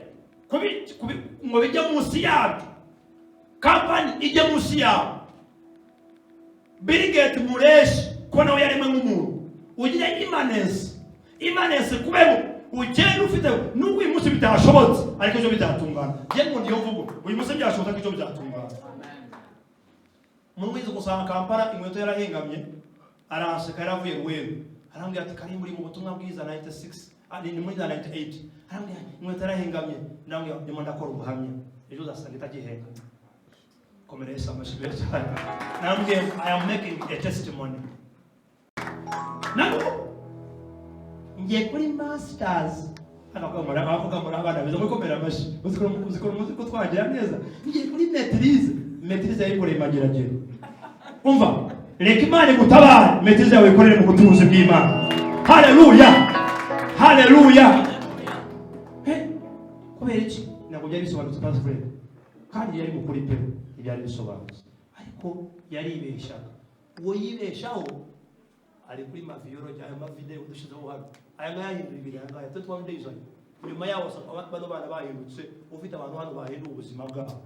ngo bijya munsi yacu kampani ijya munsi yawe Bill Gates mureshi ko nawe yaremwe nk'umuntu ugira immanence kubera ugenda ufite n'ubwo uyu munsi bitashobotse ariko ejo bizatungana njye ngo ndiyo mvugo uyu munsi byashobotse ariko ejo bizatungana umuntu wize gusanga Kampala inkweto yarahengamye aranseka yaravuye Rweru arambwira ati kari muri mu butumwa bwiza 96 ni muri 98 arambwira inkweto yarahengamye ndambwira ndimo ndakora ubuhamya ejo uzasanga itagihenga komeresa amashibere cyane ndambwira I am making a testimony nako ngiye kuri masters akavuga abana beza muri komera amashi uzikora twagira neza ngiye kuri maîtrise yayikoreye mageragere umva reka Imana gutabara maîtrise yawe ikorere mu butunzi bw'Imana haleluya kubera iki ntabwo byari bisobanutse pastor kandi yari mukuri pe byari bisobanutse ariko yaribeshaga uwo yibeshaho ari kuri maviology ayo mavideo dushizeho hano aya ngayahindura ibiri aya ngaya 21 days ayo nyuma yawo bano bana bahindutse ufite abantu hano bahindura ubuzima bwabo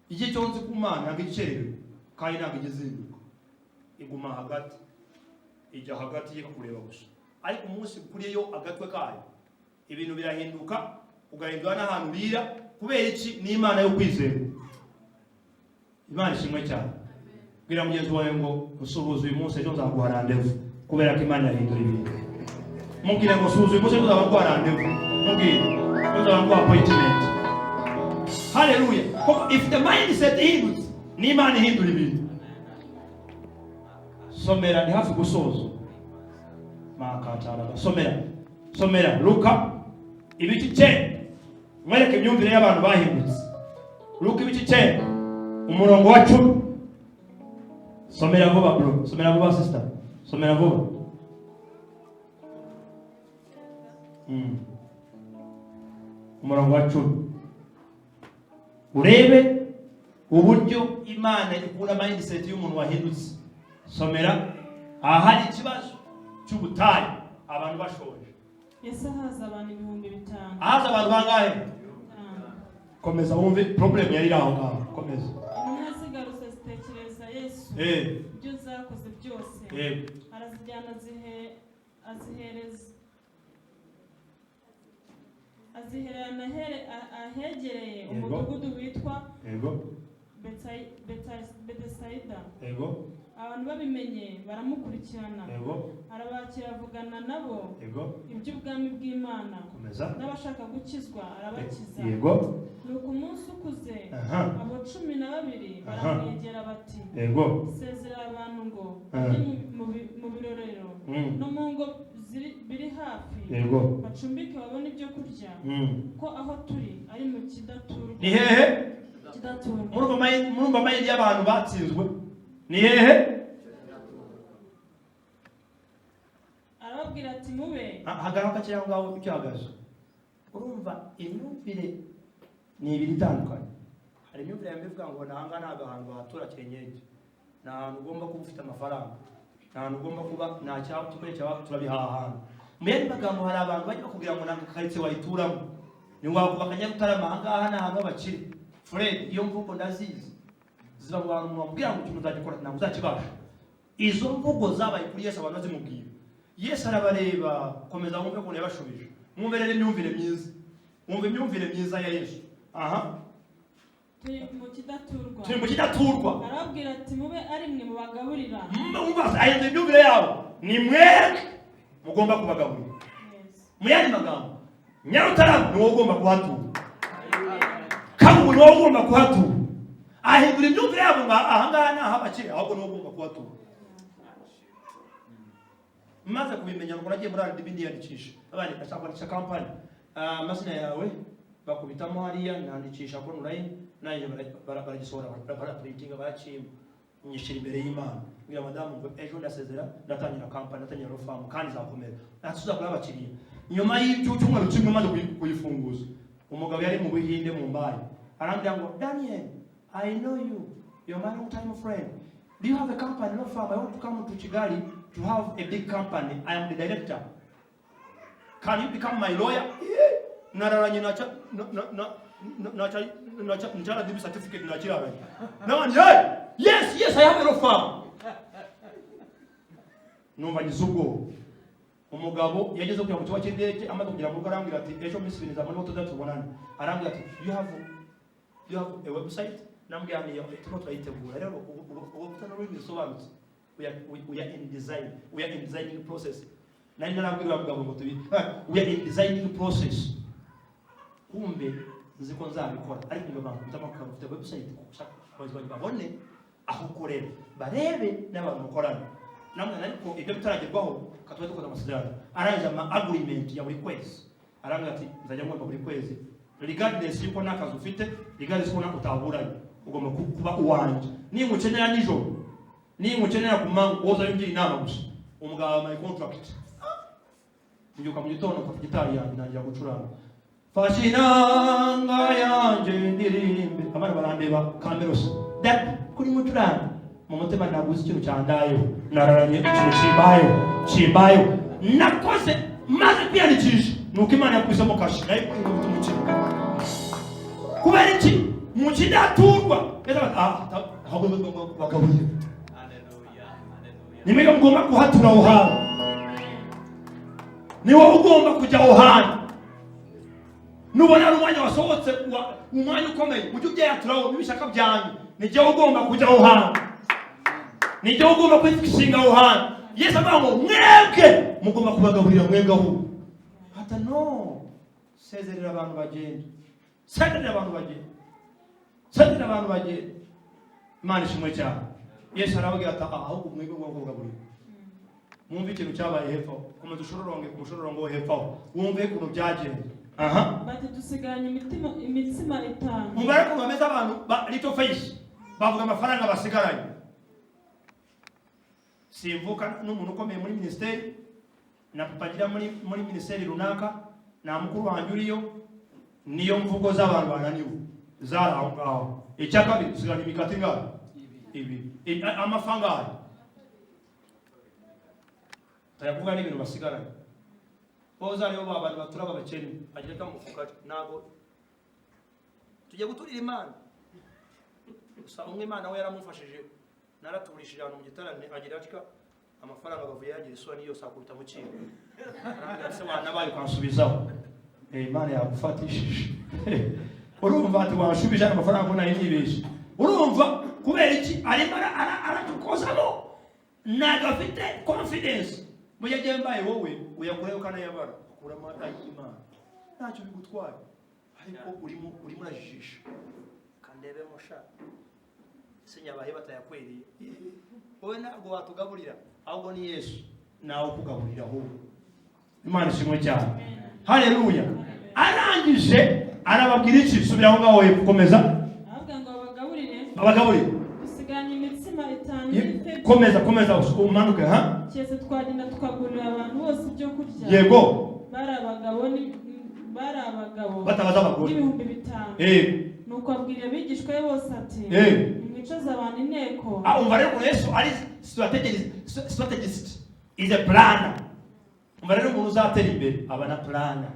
igihe cyonze ku Mana ntabwo icerewe kandi ntabwo igizinduka iguma hagati ijya hagati kureba gusa ariko umunsi kuriyo agatwe kayo ibintu birahinduka ugahindura n'ahantu urira kubera iki ni Imana yo kwizera Imana ishimwe cyane bwira mugenzi wawe ngo usuhuze uyu munsi ejo nzaguha rendezvous kubera ko Imana yahindura ibintu mubwire ngo usuhuze uyu munsi ejo nzaguha rendezvous mubwire nzaguha appointment haleluya if the mindset ihindutse ni Imana ihindura ibintu somera ni hafi gusoza makatara somera Luka ibice mwereke imyumvire y'abantu bahindutse Luka ibice 9 umurongo wa 10. Somera vuba bro, somera vuba sister, somera vuba. Umurongo wa 10. Urebe uburyo Imana ikura mindset y'umuntu wahindutse. Somera ahari ikibazo cy'ubutayu abantu bashoje. Yesu haza abantu 5,000. Haza abantu bangahe? Komeza wumve problem yari aho ngaho. Komeza. Intumwa zigarutse zitekereza Yesu ibyo zakoze byose. Arazijyana azihererana ahegereye umudugudu witwa Betsaida. Abantu babimenye baramukurikirana. Arabakira avugana nabo iby'ubwami bw'Imana. N'abashaka gukizwa arabakiza. Nuko umunsi ukuze abo 12 baramwegera bati sezera abantu ngo bajye mu birorero no mu ngo biri hafi bacumbike babone ibyo kurya ko aho turi ari mu kidaturwa. Ni hehe? Kidaturwa. Murumva mayindi y'abantu batsinzwe. Ni hehe? Arababwira ati mube hagaruka cyangwa ngaho cyagaje. Urumva imyumvire ni ibiri itandukanye. Hari imyumvire yambivuga ngo nanga naga ahantu bahatura Kenyeje. Nta ugomba kuba ufite amafaranga. Nta ugomba kuba nta cyaho tukoresha turabihaha. Mu yandi magambo hari abantu bajya bakubwira ngo nanga karitse wayituramo. Ni ngwa bakajya gutarama ahangaha n'ahantu abakire. Fred iyo mvugo ndazizi. Ziba abantu bamubwira ngo ikintu uzagikora ntabwo uzakibasha. Izo mvugo zabaye kuri Yesu abantu bazimubwira. Yesu arabareba komeza wumve ko yabashubije. Mwumve rero imyumvire myiza. Mwumve imyumvire myiza ya Yesu. Turi mu kidaturwa. Turi mu kidaturwa. Arababwira ati mube ari mwe mubagaburira. Mwumva ayo imyumvire yabo. Ni mwebwe mugomba kubagaburira. Mu yandi magambo Nyarutarama ni wowe ugomba kuhatura. Kabugu ni wowe ugomba kuhatura. Ahindura imyumvire yabo ngo ahangaha naho abakire ahubwo ni wowe ugomba kuhatura. Maze kubimenya ngo nagiye muri RDB ndiyandikisha. Abandi bashaka company. Amazina yawe bakubitamo hariya nandikisha ko online naje baragisohora printing barachimba nyishira imbere y'Imana. Ngira madamu ngo ejo ndasezera ndatangira company ndatangira rofamu kandi zakomera. Natuza kuri abakiriya. Nyuma y'icyumweru kimwe maze kuyifunguza. Umugabo yari mu Buhinde mu Mbaye. Arambwira ngo Daniel, I know you. You're my long time friend. Do you have a company? No farm. I want to come to Kigali to have a big company. I am the director. Can you become my lawyer? Nararanye nacha DB certificate nachira. No one, yes, I have a law firm. Numva gisugo. Umugabo yageze ku kigo cy'indege amaze kugira mu arambwira ati ejo misibiniza muri moto datubonana. Arambwira ati you have a website? Nambwira ni tuko twayitegura rero ubutano bw'isobanutse. We are in design. We are in designing process. Nani narambwira abagabo ngo tubi. We are in designing process. Kumbe nziko nzabikora ariko ngabanga mutama ufite website kushaka abazwa babone aho ukorera barebe n'abantu mukorana. Namwe ariko ibyo bitaragerwaho katwe dukoza amasezerano. Aranje ama agreement ya buri kwezi. Arambwira ati nzajya ngomba buri kwezi. Regardless yuko nakazi ufite, regardless yuko utaburanye. Ugomba kuba uwanje. Ni mukenera nijoro. Ni mukenera kumangu woza yingira inama gusa. Umugabo my contract. Ngiye mu gitondo mfata gitari yanjye nangira gucuranga. Fashinanga yanje ndirimbe. Abana barandeba kamerose. That kuri mucuranga. Mu mutima naguze ikintu cyandayo. Nararanye ikintu chimbayo. Nakoze maze kwiyandikisha. Nuko Imana yakwisemo kashi. Nayo kuvuga umukino. Kubera iki? Mu kidaturwa. Ahubwo bagaburira. Nimega mugomba kuhatura aho hantu. Niwo ugomba kujya aho hantu. Nubona ari umwanya wasohotse umwanya ukomeye ujye ubyaturaho n'ibishaka byanyu. Nijye ugomba kujya aho hantu. Nijye ugomba kwishinga aho hantu. Yesu avuga ngo mwebwe mugomba kubagaburira mwebwe aho. Hata no. Sezerera abantu bagenda. Sezerera abantu bagenda. Imana ishimwe cyane. Yesu arababwira ati ahubwo mwebwe mugomba kugaburira. Mwumve ikintu cyabaye hepfo. Komeza ushororonge ku mushororongo hepfo. Wumve ukuntu byagenze. bati dusigaranye imitsima 5. Mubare ko bameze abantu little face bavuga amafaranga basigaranye. Simvuka n'umuntu ukomeye muri ministeri na papagira muri ministeri runaka na mukuru wanjye uriyo niyo mvugo z'abantu bananiwe zaraho ngaho. Icyaka dusigaranye imikati ngaho ibi amafanga tayavuga n'ibintu basigaranye. Boza rero abantu batura babakene agireka mufuka nabo tujye guturira Imana. Gusa umwe Imana we yaramufashije naraturishije abantu mu gitarane agira ati amafaranga bavuye yagira isoni yose akuruta mu kintu. Arangase wanabaye kwansubizaho. Imana yagufatishije. Urumva ati washubije amafaranga ngo nari nibeshe. Urumva kubera iki arimo aratukozamo nagafite confidence. Mujye mbaye wowe uyakoreho kana yabara kurama ayimana ntacyo bigutwaye ariko urimo urajijisha kandebe musha sinyabahe batayakwereye wowe ntabwo watugaburira ahubwo ni Yesu nawe kugaburira ho. Imana ishimwe cyane. Haleluya. Arangije arababwira iki subira aho ngaho gukomeza avuga ngo abagaburire dusiganye imitsima 5. komeza umanuke cyese twagenda tukagurira abantu bose ibyo kurya. Yego. Bari abagabo batabaza abagore ibihumbi 5. Nuko abwira abigishwa be bose ati mwicaze abantu inteko. Umva rero Yesu ari strategist is a planner. Umva rero umuntu uzatera imbere abana planner.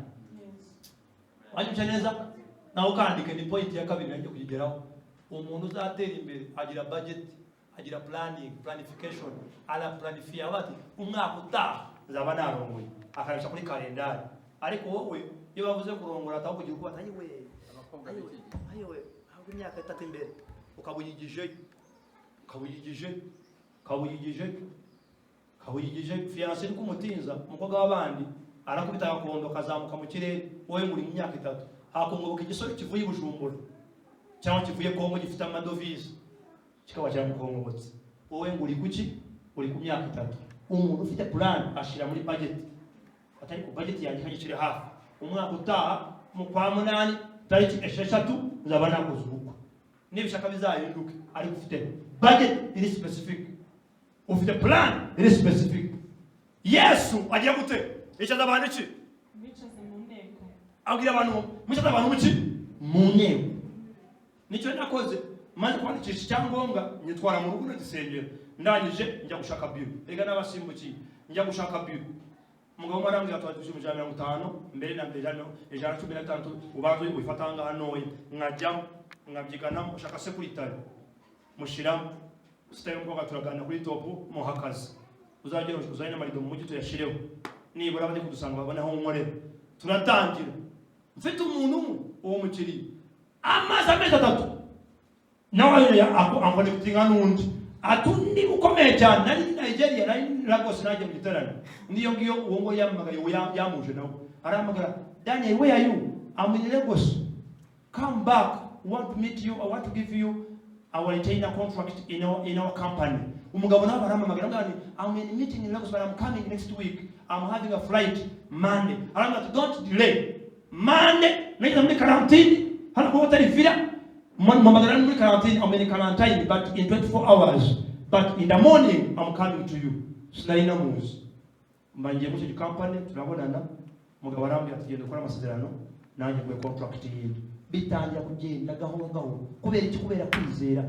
Wanyumva neza nawe kandike ni point ya kabiri nanjye kugeraho. Umuntu uzatera imbere agira budget, agira planification, ala planifia bati umwaka utaha nzaba narongoye akarabisha kuri kalendari. Ariko wowe iyo bavuze kurongora ataho kugira uko atayiwe ayiwe ahubwo imyaka 3 imbere ukabuyigije fiancé kumutinza umukobwa w'abandi arakubita gakondo kazamuka mu kirere wowe muri mu myaka 3 akongoboka igisoro kivuye Bujumbura cyangwa kivuye Kongo gifite amadovize kikaba cyamukongobotse wowe nguri kuki uri ku myaka 3. Umuntu ufite plan ashira muri budget atari ku budget yanjye kagicire hafi umwaka utaha mu kwa 8 tariki 6 nzaba nakoze ubukwe nibishaka bizahinduke ari ufite budget iri specific ufite plan iri specific. Yesu agiye gute icaza abantu iki bicaze mu nteko abwira abantu mucaza abantu muki mu nteko. Nicyo nakoze maze kwandikisha icyangombwa nyitwara mu rugo n'gisengero ndangije njya gushaka biro ega n'abasimbukiye njya gushaka biro umugabo marambwira atwatuje mu 150 mbere na mbere jano 116 ubanze ubifatanga hanoye nkajya ngabyigana ushaka security mushira sitayo ngo gaturagana kuri top mu hakazi uzagera uzanye n'amarido mu mujyi tuyashireho nibura abandi kudusanga babona aho nkorera turatangira mfite umuntu uwo mukiri amaze amezi 3 nawe angone kutinga nundi atundi ukomeye cyane nari Nigeria nari Lagos naje mu gitaramo ndiyo ngiyo uwo ngo yamagaye yamuje nawe aramagara Daniel where are you? I'm in Lagos. Come back. I want to meet you. I want to give you our retainer contract in our company. Umugabo nawe aramamagara ngani I'm in a meeting in Lagos but I'm coming next week. I'm having a flight Monday. Aramagara don't delay. Monday naje muri quarantine hano ko tarifira Mabanga muri quarantine, I'm in quarantine, but in 24 hours. But in the morning, I'm coming to you. Sinaina moves. Manje mu company turabonana mugabo arambira tugenda gukora amasezerano nanjye gwe contract yindi bitangira kugenda gahoro kubera iki kubera kwizera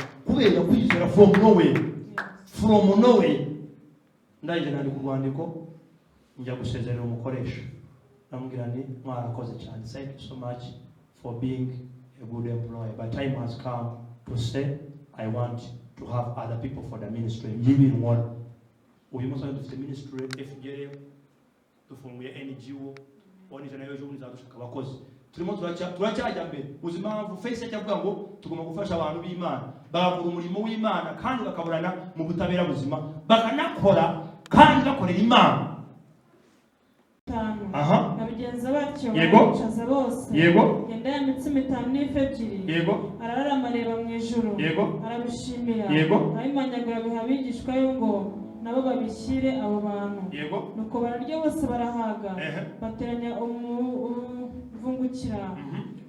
from nowhere ndaje nandi ku rwandiko njya gusezerera umukoresha namubwira nti mwarakoze cyane thank you so much for being a good employee, but time has come to say I want to have other people for the ministry. Giving one, we must have the ministry. FGA to form your NGO. One is an NGO is out of cause. Turacyaja mbere uzima face cyangwa ngo tugomba gufasha abantu b'Imana bagakora umurimo w'Imana kandi bakaburana mu butabera buzima bakanakora kandi bakorera Imana. Nabigenza batyo bacaza bose yenda ya mitsima 5 n'ife 2 ararara amareba mu ijuru arabishimira abimanyagura bihabigishwa yo ngo nabo babishyire abo bantu. Yego. Nuko bararya bose barahaga, bateranya umuvungukira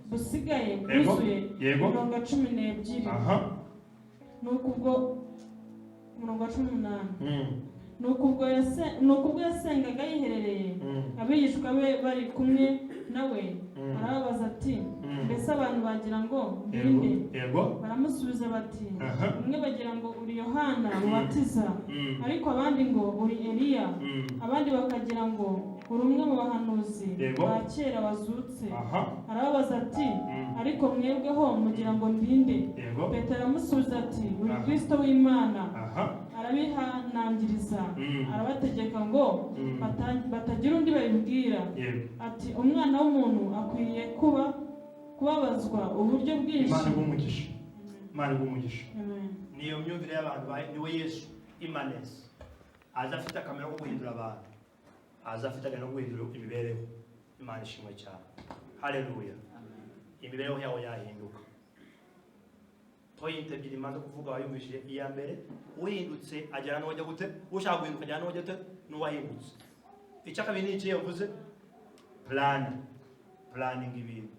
busigaye bwuzuye mirongo 12. Nuko ubwo mirongo 18. Nuko ubwo yasengaga yiherereye, abigishwa be bari kumwe nawe, arababaza ati, mbese abantu bagira ngo ndinde? Baramusubiza bati, bamwe bagira ngo uri Yohana mubatiza, ariko abandi ngo uri Eliya, abandi bakagira ngo uri umwe mu bahanuzi ba kera bazutse. Arababaza ati, ariko mwebweho mugira ngo ndinde? Petero aramusubiza ati, uri Kristo w'Imana. Arabihanangiriza, arabategeka ngo batagira undi babibwira, ati umwana w'umuntu akwiriye kubabazwa uburyo bwinshi. Imana igumugisha. Niyo myumvire y'abantu niwe Yesu Immanes aza afite akamero ko guhindura abantu, aza afite akamero ko guhindura imibereho. Imana ishimwe cyane. Haleluya. Imibereho yawe yahinduka. Point ebyiri maze kuvuga wayumvishije. Iya mbere, uhindutse ajyana n'uwajya gute? Ushaka guhinduka ajyana n'uwajya gute? N'uwahindutse. Icya kabiri ni iki yavuze? Planning ibintu.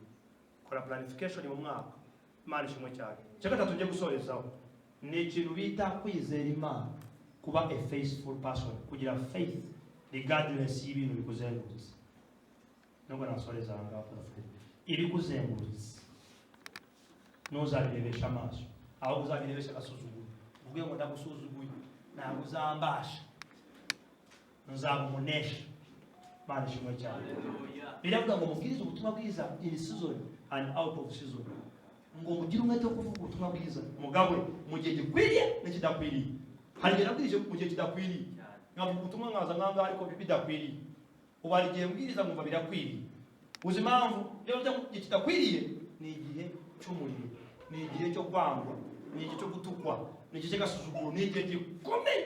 Kora planification mu mwaka. Imana ishimwe cyane. Icya gatatu ngiye gusorezaho ni ikintu bita kwizera Imana, kuba a faithful person, kugira faith regardless y'ibintu bikuzengurutse. Nubwo nasoreza aha ngaha ibikuzengurutse ntuzabirebesha amaso, aho uzabirebesha agasuzuguro. Uvuge ngo ndagusuzuguye, ntabwo uzambasha, ntuzabumunesha. Imana ishimwe cyane. Biravuga ngo mubwirize ubutumwa bwiza in season and out of season. Ngo mugire umwete wo kuvuga ubutumwa bwiza, mugabo mu gihe gikwiriye n'ikidakwiriye. Hari igihe nabwirije mu gihe kidakwiriye, nkavuga ubutumwa nkaza nkanga ariko bidakwiriye. Ubu hari igihe mbwiriza nkumva birakwiriye. Uzi impamvu? Iyo mu gihe kidakwiriye ni igihe cy'umuriro, ni igihe cyo kwangwa, ni igihe cyo gutukwa, ni igihe cy'agasuzuguro, ni igihe gikomeye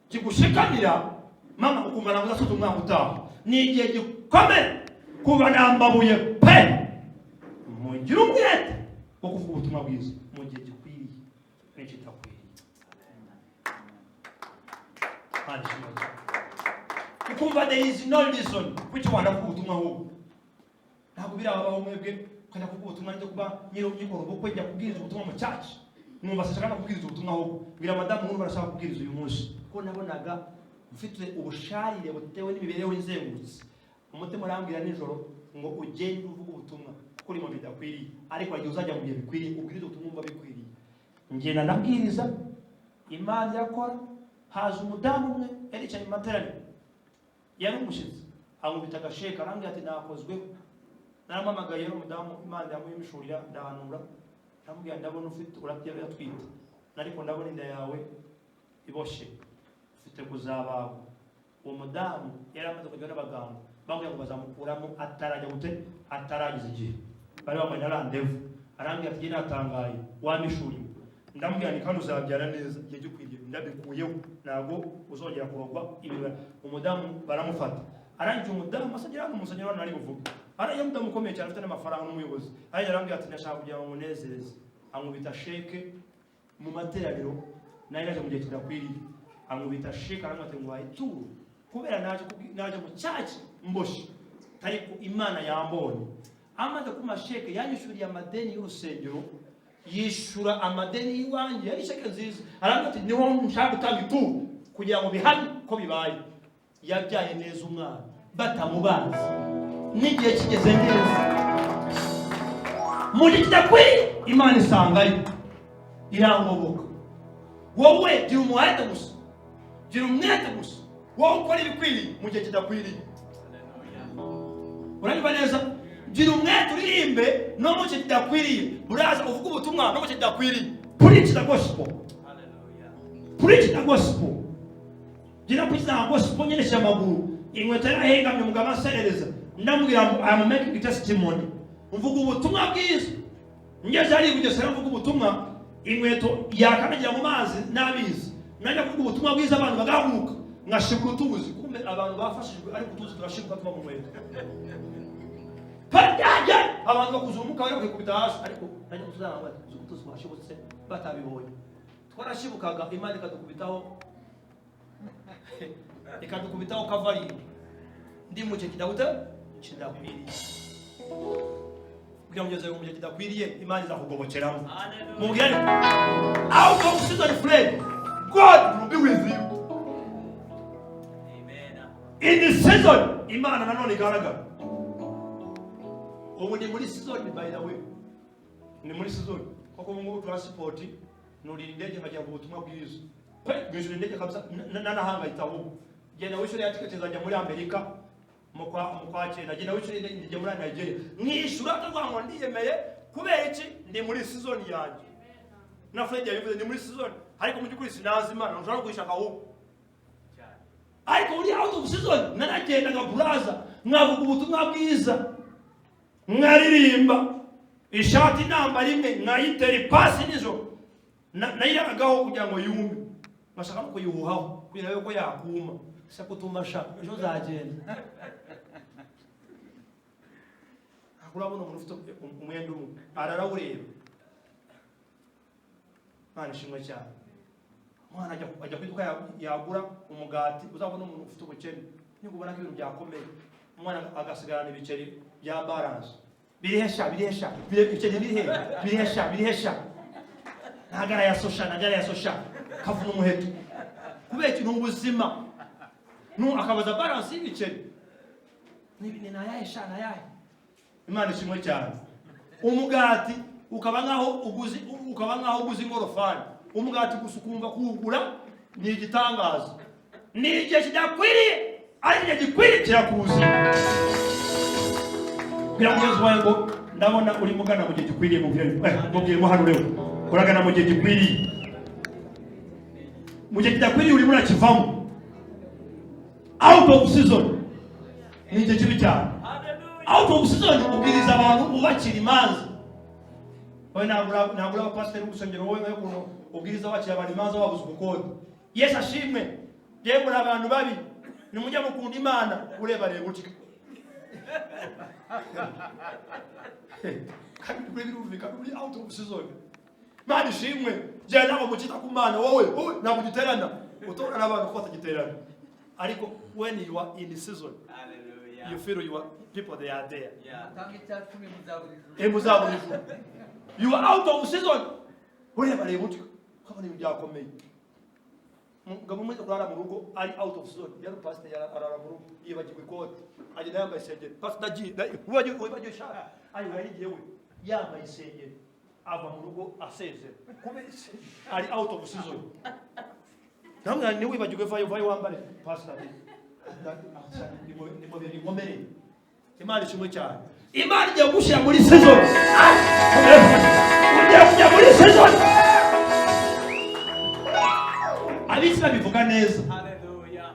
kigushikamira. Mama ukumva ntabwo uzasoza umwaka utaha. Ni igihe gikomeye kuba nambabuye pe. Mugire umwete wo kuvuga ubutumwa bwiza mu gihe gikwiriye n'ikidakwiriye. Ukumva there is no reason which one kuvuga ubutumwa ahubwo. Ntabwo birabaho mwebwe kujya kuvuga ubutumwa cyo kuba nyikora ubukwe njya kubwiriza ubutumwa mu church. Mwumva sashaka kubwiriza ubutumwa ahubwo. Bira madamu nkuru barashaka kubwiriza uyu munsi. Ko nabonaga mfite ubusharire butewe n'imibereho y'inzengurutse. Umutima urambwira nijoro ngo ugende uvuga ubutumwa kuri mu bidakwiriye, ariko agiye uzajya mu bihe bikwiriye ubwiriza ubutumwa umva bikwiriye. Ngenda ndabwiriza, Imana yakora. Haza umudamu umwe yaricaye mu materaniro, yari umushyitsi, amubita agasheka arambwira ati nakozweho. Naramamagaye umudamu, Imana yamuyimishurira, ndahanura, ndamubwira ndabona ufite urabyara twita, ariko ndabona inda yawe iboshye, ufite kuzabagwa. Uwo mudamu yari amaze kujya n'abaganga, bamwe ngo bazamukuramo atarajya gute, ataragize igihe. Bari bamwe na randevu, arambwira ati natangaye wamishuriwe. Ndamubwira ni kandi uzabyara neza igihe gikwiriye, ndabikuyeho, ntabwo uzongera kurogwa ibirwa. Umudamu baramufata, arangije umudamu asagira n'umusenyeri wari buvuga. Ariya mudamu ukomeye cyane afite n'amafaranga n'umuyobozi. Ariya arambwira ati ndashaka kugira ngo munezereze. Amubita sheke mu materaniro, nayo naje mu gihe kidakwiriye. Amubita sheke arambwira ati ngwaye turu kubera naje mu cyaci mboshi, ariko Imana yambonye. Amaze kuma sheke yanyishuriye amadeni y'urusengero, yishura amadeni y'iwanjye, yari sheke nziza. Arambwira ati niho nshaka gutanga ituru kugira ngo bihane ko bibaye. Yabyaye neza umwana batamubazi, n'igihe kigeze neza. Mu gihe kidakwiriye Imana isangayo irangoboka. Wowe gira umuhate gusa, gira umwete gusa, wowe ukora ibikwiriye mu gihe kidakwiriye. Uranyumva neza? Gira umwete uririmbe no mu gihe kidakwiriye. Uraza uvuga ubutumwa no mu gihe kidakwiriye. Preach the gospel. Preach the gospel. Gira preach the gospel nyine cyamaguru. Inkweto yahengamye umugabo aserereza. Ndamubwira ngo I am making a testimony. Mvuga ubutumwa bwiza. Ngeze ari bugesera mvuga ubutumwa, inkweto yakanagira mu mazi nabizi. Najya kuvuga ubutumwa bwiza abantu bagahuka. Ngashibura utubuzi. Kumbe abantu bafashijwe ariko utuzi turashibuka tuba mu nkweto. Pajya abantu bakuzumuka bari kwikubita hasi, ariko najya kuzana ngo utuzi bashibutse batabibonye. Twarashibukaga Imana ikadukubitaho ikadukubitaho kavari ndi mu cyo kidahuta kidakwiriye kugira ngo ugeze mu cyo kidakwiriye Imana izakugobokeramo mubwire out of season friend God will be with you amen in this season Imana nanone igaragara ubu ni muri season by the way ni muri season koko mu transport nuri indege nkajya mu butumwa bwiza gwishyura indege kabisa nanahangayita ahubwo genda wishyura tiketi zajya muri Amerika mu kwa cyenda genda wishyura indege muri Nigeria mwishura atavangwa ndiyemeye kubera iki ndi muri season yanjye na Fred yabivuze ndi muri season ariko mu byukuri sinazima nashaka kwishaka ahubwo ariko uri out of season nanagenda ngaburaza mwavuga ubutumwa bwiza mwaririmba ishati namba rimwe mwayitera pasi nizo nayiragaho kugira ngo yume bashaka no kuyuhaho kugira yuko yakuma se kutumasha ejo zagenda urabona umuntu ufite umwenda umwe ararawureba Mana ishimwe cyane mwana ajya kwiduka yagura umugati uzabona umuntu ufite ubukene nigubona ko ibintu byakomeye umwana agasigarana ibiceri bya balance birihesha nagara yasosha kavuna umuheto kubera ikintu ubuzima akabaza balance y'ibiceri ni nayahe Imana ishimwe cyane umugati ukaba nkaho uguze ingorofani umugati gusa ukumva kuwugura ni igitangaza ni igihe kidakwiriye ari igihe gikwiriye kirakuza kugira ngo yezu wawe ngo ndabona uri mugana mu gihe gikwiriye mubwire mo hano rero uragana mu gihe gikwiriye mu gihe kidakwiriye uri murakivamo out of season ni igihe kibi cyane out of season ubwiriza abantu ubakira imanza wowe ntabwo abapasiteri b'urusengero wowe nkayo ukuntu ubwiriza bakira abantu imanza wabuze ubukode Yesu ashimwe yewe muri abantu babi nimujya mukunda Imana ureba ucika kandi birumvika uri out of season Imana ishimwe je nabo mukita ku Mana wowe ntabwo giterana utora n'abantu ko batagiterana ariko when you are in the season hallelujah you feel your people they are there muzaburifu you are out of season ureba ucika kabone byakomeye ngabo mwe kurara mu rugo ari out of season yari pastor yarara mu rugo yibagirwe ikote agenda yambaye isengeri pastor wibagirwe shaka ayo yarigiyewe yambaye isengeri ava mu rugo asezera kubese ari out of season namwe ni wibagirwe vayo wambare pastor ni ngomere Imana ishimwe cyane Imana igiye gushyira muri season ugiye muri season abisi bivuga neza haleluya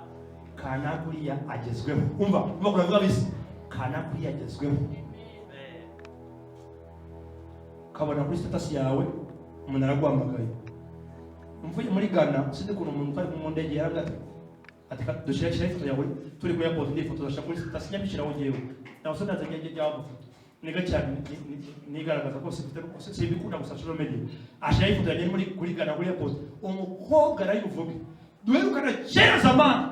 kana kuriya agezweho umva kuravuga abisi kana kuriya agezweho kabona kuri status yawe umuntu araguhamagaye mvuye muri Ghana sindi kuntu umuntu utari mu ndege yaraga ati dushira ifoto yawe turi ku airport ndi foto zasha kuri status nyamishira wongewe nawe sonaze ngeje jabo niga cyane nigaragaza ko se bikunda gusa social media ashira ifoto yanjye muri kuri Ghana kuri airport umukobwa ari uvuge duherukana kera zamani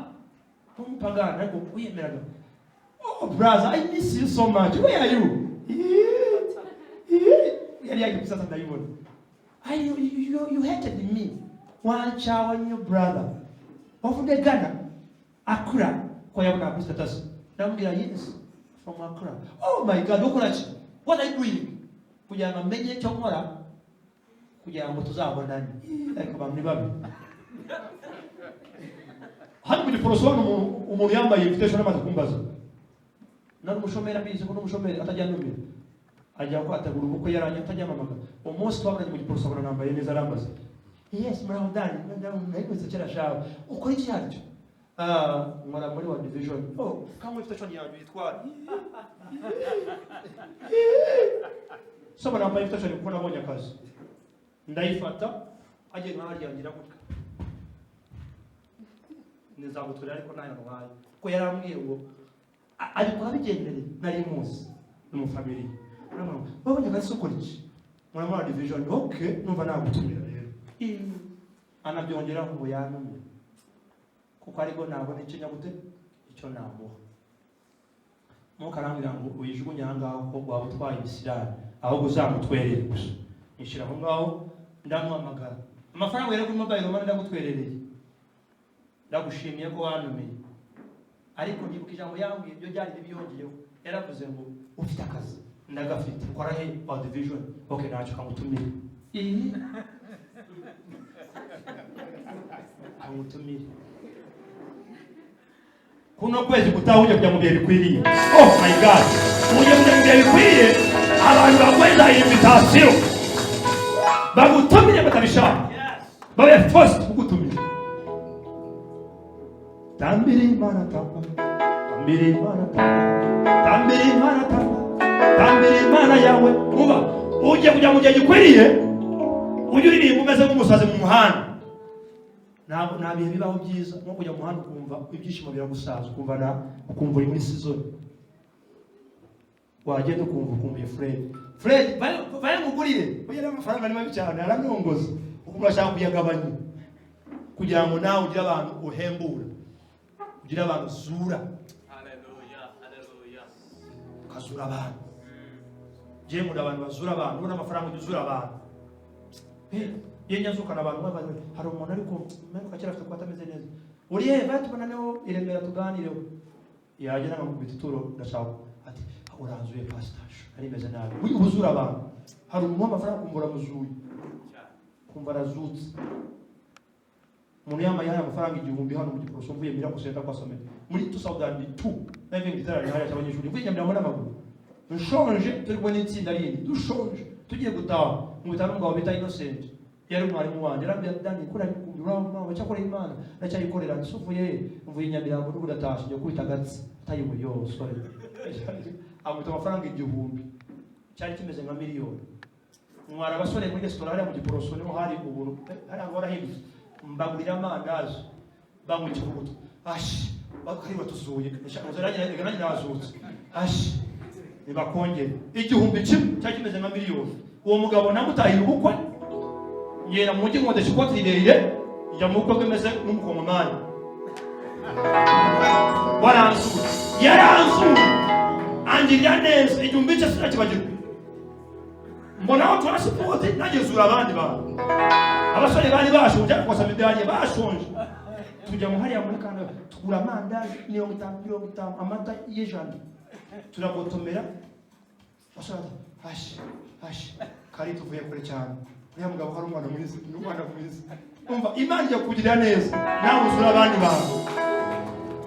tumupagana ariko uyemeraga oh brother I miss you so much where are you yari yakipisa ndayibona you hated me one child your brother of the Ghana Accra kwa yabona ku status namubwira yes from Accra oh my god ukurachi what are you doing kugira ngo Amennye cyo nkora kugira ngo tuzabonane ariko bamwe babi hano muri porosone umuntu yambaye invitation amaze kumbaza nari umushomeri abizi ko n'umushomeri atajya numira ajya ko ategura ubukwe yaranye atajya mamaga umunsi twabonanye mu porosone nambaye neza arambaza yes murahodani ndabona cyera shawe uko iki yaryo nkora muri one division oh kamwe invitation yanjye yitwara soba nambaye invitation kuko nabonye akazi ndayifata agiye nkaharyangira gutya nizagutwira ariko nayo ntwaye ko yarambwiye ngo abikora bigendere nari munsi mu family babonye akazi soko iki muri division okay numva nagutumira rero anabyongera ngo yanumye kuko ariko nabona icyo nyagute icyo namuha. Mukarambira ngo uyijugunye ahangaho ko waba utwaye ibisirani ahubwo uzamutwerere gusa. Nishira aho ngaho ndamuhamagara. Amafaranga yari kuri mobile money ndagutwerereye. Ndagushimiye ko wanumiye. Ariko ndibuka ijambo yambwiye ibyo byari biyongeyeho. Yaravuze ngo ufite akazi ndagafite ukora he wa division. Okay, ntacyo kamutumire. Kamutumire. Kuno kwezi kutahuja kujya mu bihe bikwiriye. Oh my God. Uje mu bihe bikwiriye abantu bakweza invitation. Bagutumire batabishaka. Babe first kugutumira. Tambiri Imana tamba. Tambiri Imana tamba. Tambiri Imana tamba. Tambiri Imana yawe. Uba uje kujya mu gihe gikwiriye. Uje uririmba umeze nk'umusazi mu muhanda. Nta bihe bibaho byiza nko kujya mu muhanda ukumva ibyishimo biragusaza ukumva uri muri season. Wagenda ukumva Fred baye mugurire uyera amafaranga ni mabi cyane aramyongoza ukumva ashaka kuyagabanya kugira ngo nawe ugire abantu uhembura ugire abantu zura. Haleluya kazura abantu je mu abantu bazura abantu ubona amafaranga uzura abantu yenyazukana abantu babaze hari umuntu ariko mero kacira afite kwata meze neza uriye batubona naho iremera tuganireho yaje nanga mu bituturo ndashaka ati uranzuye pastor ari meze nabi ubuzura abantu hari umuntu amafaranga kumbura muzuye kumva razutse umuntu yamaye amafaranga 1000 hano mu giporoso mvuye mira kusenda kwa somete muri 2002 nave ngitara hari abanyeshuri kwinya mbona amaguru nshonje turi kubona itsinda rindi dushonje tugiye gutaha mu bitaro ngabo bita Innocent yari umwarimu wanjye yarambye kuri uramo cyakora Imana ndacyayikorera nsuvuye mvuye Nyamirambo n'ubu ndatashe njye kwita gatsi tayiwe yo sorry amuta amafaranga 1000 cyari kimeze nka miliyoni mwara abasore muri restaurant hari mu giporoso niho hari uburu hari angora hindutse mbagurira amandazi bamwikikubuto bakari batuzuye uzaranye ngana nazutse nibakongera 1000 cyari kimeze nka miliyoni. Uwo mugabo namutahira ubukwe yera mu mujyi nkodesha ikoti rirerire ya mu bukwe bwemeze n'umukomomani waranzuye yaranzuye angirira neza 1000 cyose nakibagirwa mbona aho twasipoti nagezura abandi bantu abasore bari bashonje kwasa medali bashonje tujya mu hariya muri Canada tugura amandazi 50 amata y'ijana turagotomera bashaje kari tuvuye kure cyane uriya mugabo hari umwana mwiza umva Imana ijya kugira neza nawe uzura abandi bantu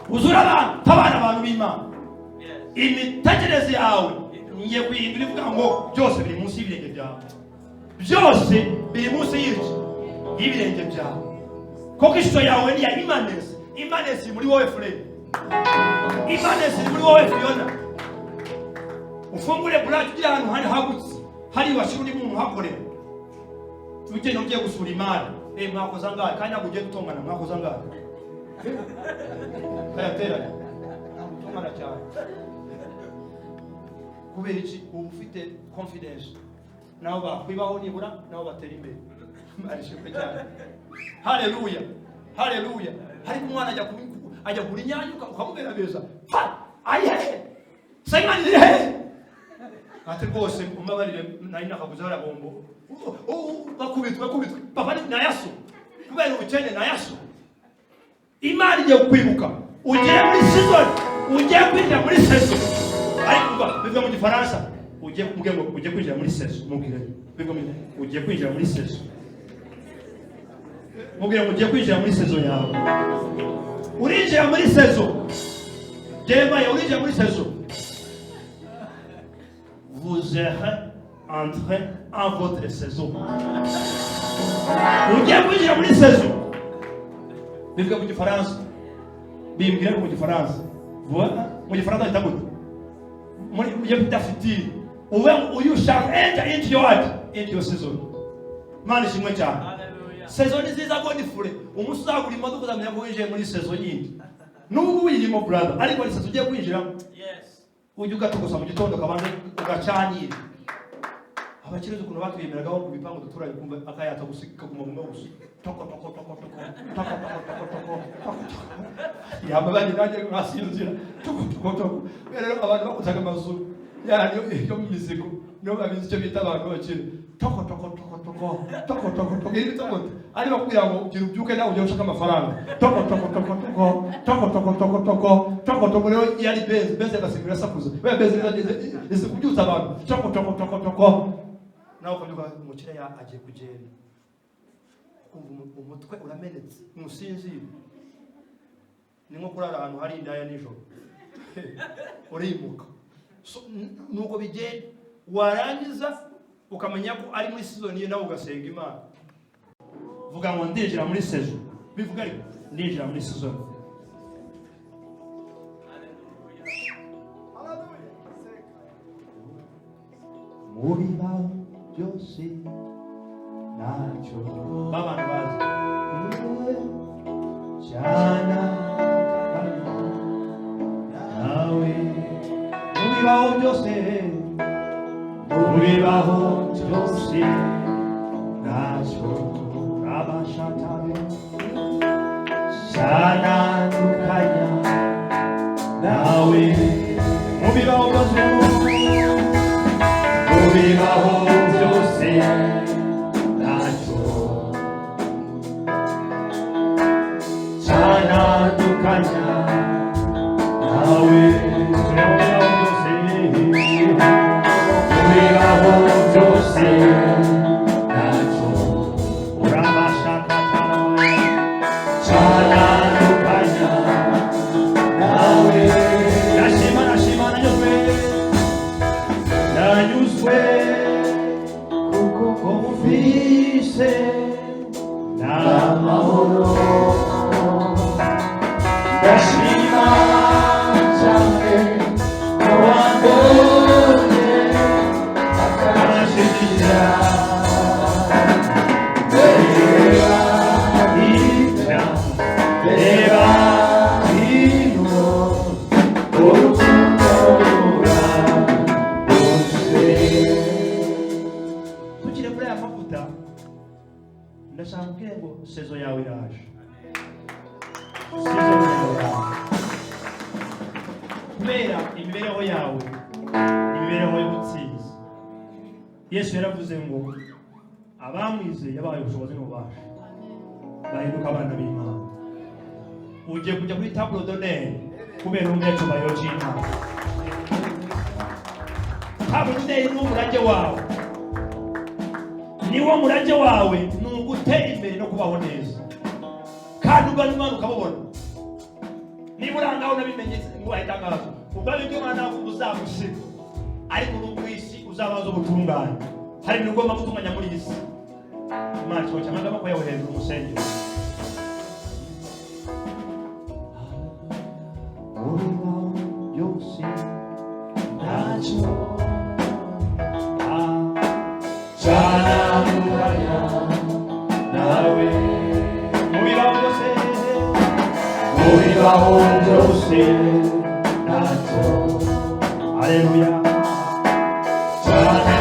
uzura abantu tabana abantu b'Imana imitekerereze yawe ngiye kwihindura ivuga ngo byose biri munsi y'ibirenge byawe byose biri munsi y'ibirenge byawe koko ishusho yawe ni ya Imanesi muri wowe Fred Imanesi muri wowe Fiona ufungure buraje ugira ahantu hari hagutse hari washira undi muntu hakorera ugenda ugiye gusura imari mwakoza ngahe kandi nagugiye gutongana mwakoza ngahe kayatera gutongana cyane kubera iki ufite confidence naho bakwibaho nibura naho batera imbere arishimwe cyane. Haleluya hari umwana ajya kuri nyanya ukamubera beza aye Simon irihe ati rwose umbabarire nari nakaguza barabombo bakubitwe papa ni nayaso kubera ubukene nayaso Imana igiye kwibuka ugiye muri season ugiye kwinjira muri season ariko bivuga mu gifaransa ugiye kwinjira muri season mubwire bivuga ugiye kwinjira muri season mubwire ngo ugiye kwinjira muri season yawe urinjira muri season Jeremiah urinjira muri season vous êtes entré en votre saison. Ugiye kwinjira muri saison. Bivuga mu gifaransa. Bimbwira mu gifaransa. Voilà, mu gifaransa itabuta. Muri yabita fitiri. You shall enter into your season. Mani shimwe cyane. Saison nziza ngo nifure. Umunsi uzagura imodoka uzamenya ko winjiye muri saison yindi. N'ubu uyirimo brother, ariko ni saison ugiye kwinjira. Yes. Ujye ugatogosa mu gitondo kabanje ugacanyira abakirizo ukuntu batwiyemeragaho ku bipangu duturanye kumva akayata gusika ku mabuno gusa toko toko toko toko toko toko toko toko yamabanye nanjye ngasinzira toko toko toko rero abantu bakutaga amazuru yanyu yo mu mizigo niyo babizi icyo bita abantu bakiri toko toko toko toko toko toko toko ibi toko ari bakubwira ngo ugira ubyuke nawe ujye ushaka amafaranga toko toko toko toko toko toko toko toko toko toko rero yari beze agasimira sakuza we beze izi kubyutsa abantu toko toko toko toko nawe ukabyuka umukire agiye kugenda kumva umutwe uramenetse umusinzira ni nko kurara ahantu hari indaya nijoro urimuka nuko bigenda warangiza ukamenya ko ari muri season ye nawe ugasenga Imana vuga ngo ndinjira muri season bivuga ariko ndinjira muri season mubiba byose nacyo babana bazi cyana nawe mubibaho byose nacyo abashatabe cyana tukanya nawe mubibaho byose nacyo cyana tukanya nawe mubibaho byose nacyo urabashaka cyana tukanya nawe nashima nanyuzwe kuko mufise n'amahoro ndashima cyane wambonye akanashikira reba hino urukundo tukire kuri aya mavuta ndashaka kubwira ngo sezo yawe iraje kubera imibereho yawe imibereho y'ubutsinzi Yesu yaravuze ngo abamwizeye yabaye ubushobozi n'ububasha bahinduka abana b'Imana ugiye kujya kuri table d'honneur kubera umunyacyubahiro cy'Imana table d'honneur ni umurage wawe niwo murage wawe ni ugutera imbere no kubaho neza kandi ugana Imana ukabubona niba urangaho nabimenyetse ngo wahitangazo ubwawe bw'Imana uzagusiga ariko n'ubwo isi uzabaza ubutungane hari ibintu ugomba gutunganya muri iyi si Imana kiba cyamaga ko yawe hejuru umusengero byose ntacyo cyana nawe mubibaho byose ntacyo haleluya cyana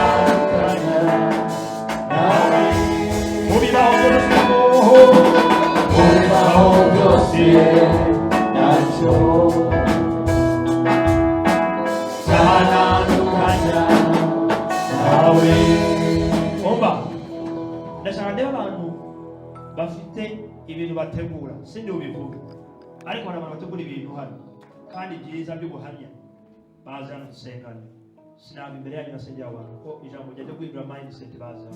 nawe mubibaho byose ntacyo cyana nawe umva ndashaka ndeba abantu bafite ibintu bategura sindi ubivuga ariko hari abantu bategura ibintu hano kandi byiza by'ubuhamya baza hano dusengane sinaba imbere yanyu nasengera abantu ko ijambo ryajya guhindura mindset baza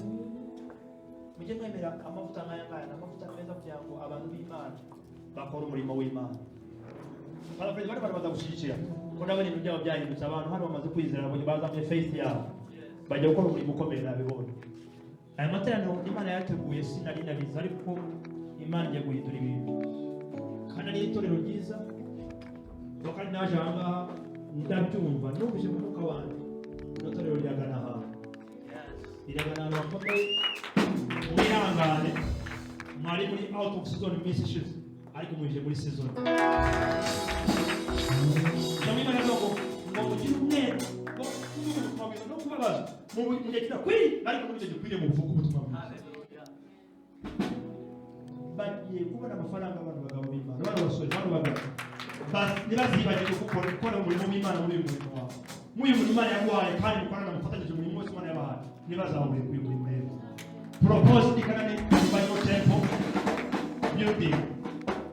mujye mwemera amavuta nk'aya ngaya ni amavuta meza kugira ngo abantu b'Imana bakora umurimo w'Imana barafite bari bazagushyigikira ko nabone ibintu byabo byahindutse abantu hano bamaze kwizera bazamye faith yabo bajya gukora umurimo ukomeye nabibonye aya materaniro Imana yateguye sinari nabizi ariko Imana igiye guhindura ibintu kandi ari itorero ryiza kandi naje aha ngaha ndabyumva numvise mu mwuka wanjye itorero ryagana ahantu riragana ahantu hakomeye mwihangane mwari muri out of season iminsi ishize ariko muje muri season Imana ngo mugire umwete no kubabaza mu gihe kinakwiriye ariko n'icyo gikwiriye mu buvuga ubutumwa bwiza. Bagiye kubona amafaranga abantu bagabo b'Imana, abantu basore, abantu bagabo ntibazibagirwe gukora umurimo w'Imana muri uyu murimo wawe. Muri uyu murimo Imana yaguhaye kandi mukorana mufatanyije umurimo wose Imana yabahaye, ntibazahurire kuri uyu murimo rero. Propose ikanani Bible temple building.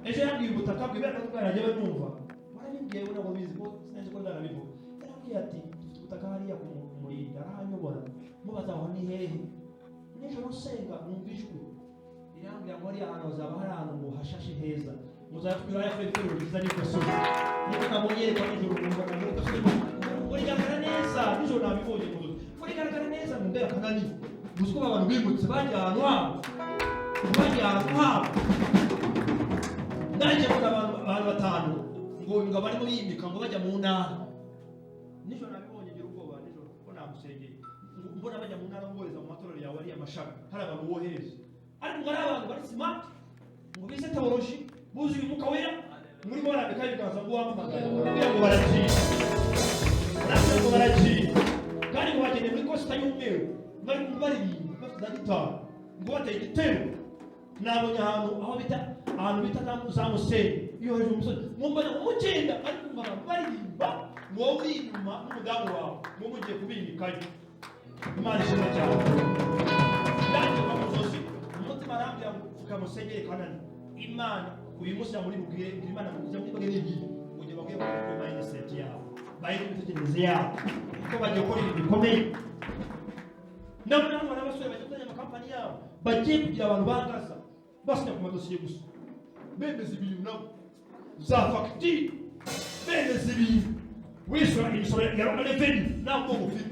Ejo yandiye ubutaka bw'ibera n'ubwarajye banumva. Warabibwiye we nabo bizi ko sinzi ko ndarabivuga. Yarabwiye ati ubutaka hariya ku murinda arahanyobora. Mubaza aho ni hehe? Nijoro usenga numva ijwi. Irambwira ngo ari ahantu hazaba hari ahantu ngo hashashe heza. Muzatwira ya fefero biza niko so. Niko nabonye ko nijoro numva na muri kaso. Muri garagara neza, nijoro nabibonye ngo. Muri garagara neza mu mbera kanani. Musko abantu bimutse bajya ahantu habo. Bajya ahantu habo. Ndaje ko abantu batanu ngo barimo yimika ngo bajya mu ntara. Nijoro nabibonye ngira ubwoba nijoro ko namusengeye. Mbona bajya mu ntara ngohereza mu matorero yawe ari amashaka. Hari abantu bohereza. Ariko ngo ari abantu bari smart. Ngo bize teology, buzuye umwuka wera. Muri bo barabika ibiganza ngo wamamagara. Kugira ngo baragiye. Ntabwo ngo baragiye. Kandi ngo bagende muri Costa y'Umweru. Bari kumubaririmba bafite gitara. Ngo bateye igitero. Nabonye ahantu bita zamuseni iyo hejuru umusozi mumbona umugenda ariko umara baririmba wowe uri inyuma n'umudamu wawe ngo mugiye kubimikayo. Imana ishimwe cyane. Ndaje kwa musozi umutima arambwira ngo ukamusengere kanani Imana uyu munsi muri bugire Imana mugiye muri bagire ibi uje bagiye ku mindset yawe bayiri imitekerereze yawe ko bagiye gukora ibintu bikomeye. Nabona n'abasore bagiye kuzanya amakampani yabo bagiye kugira abantu bangaza basinya ku madosiye gusa bemeza ibintu nabo za fagitire bemeza ibintu wishyura imisoro ya reveni ntabwo ufite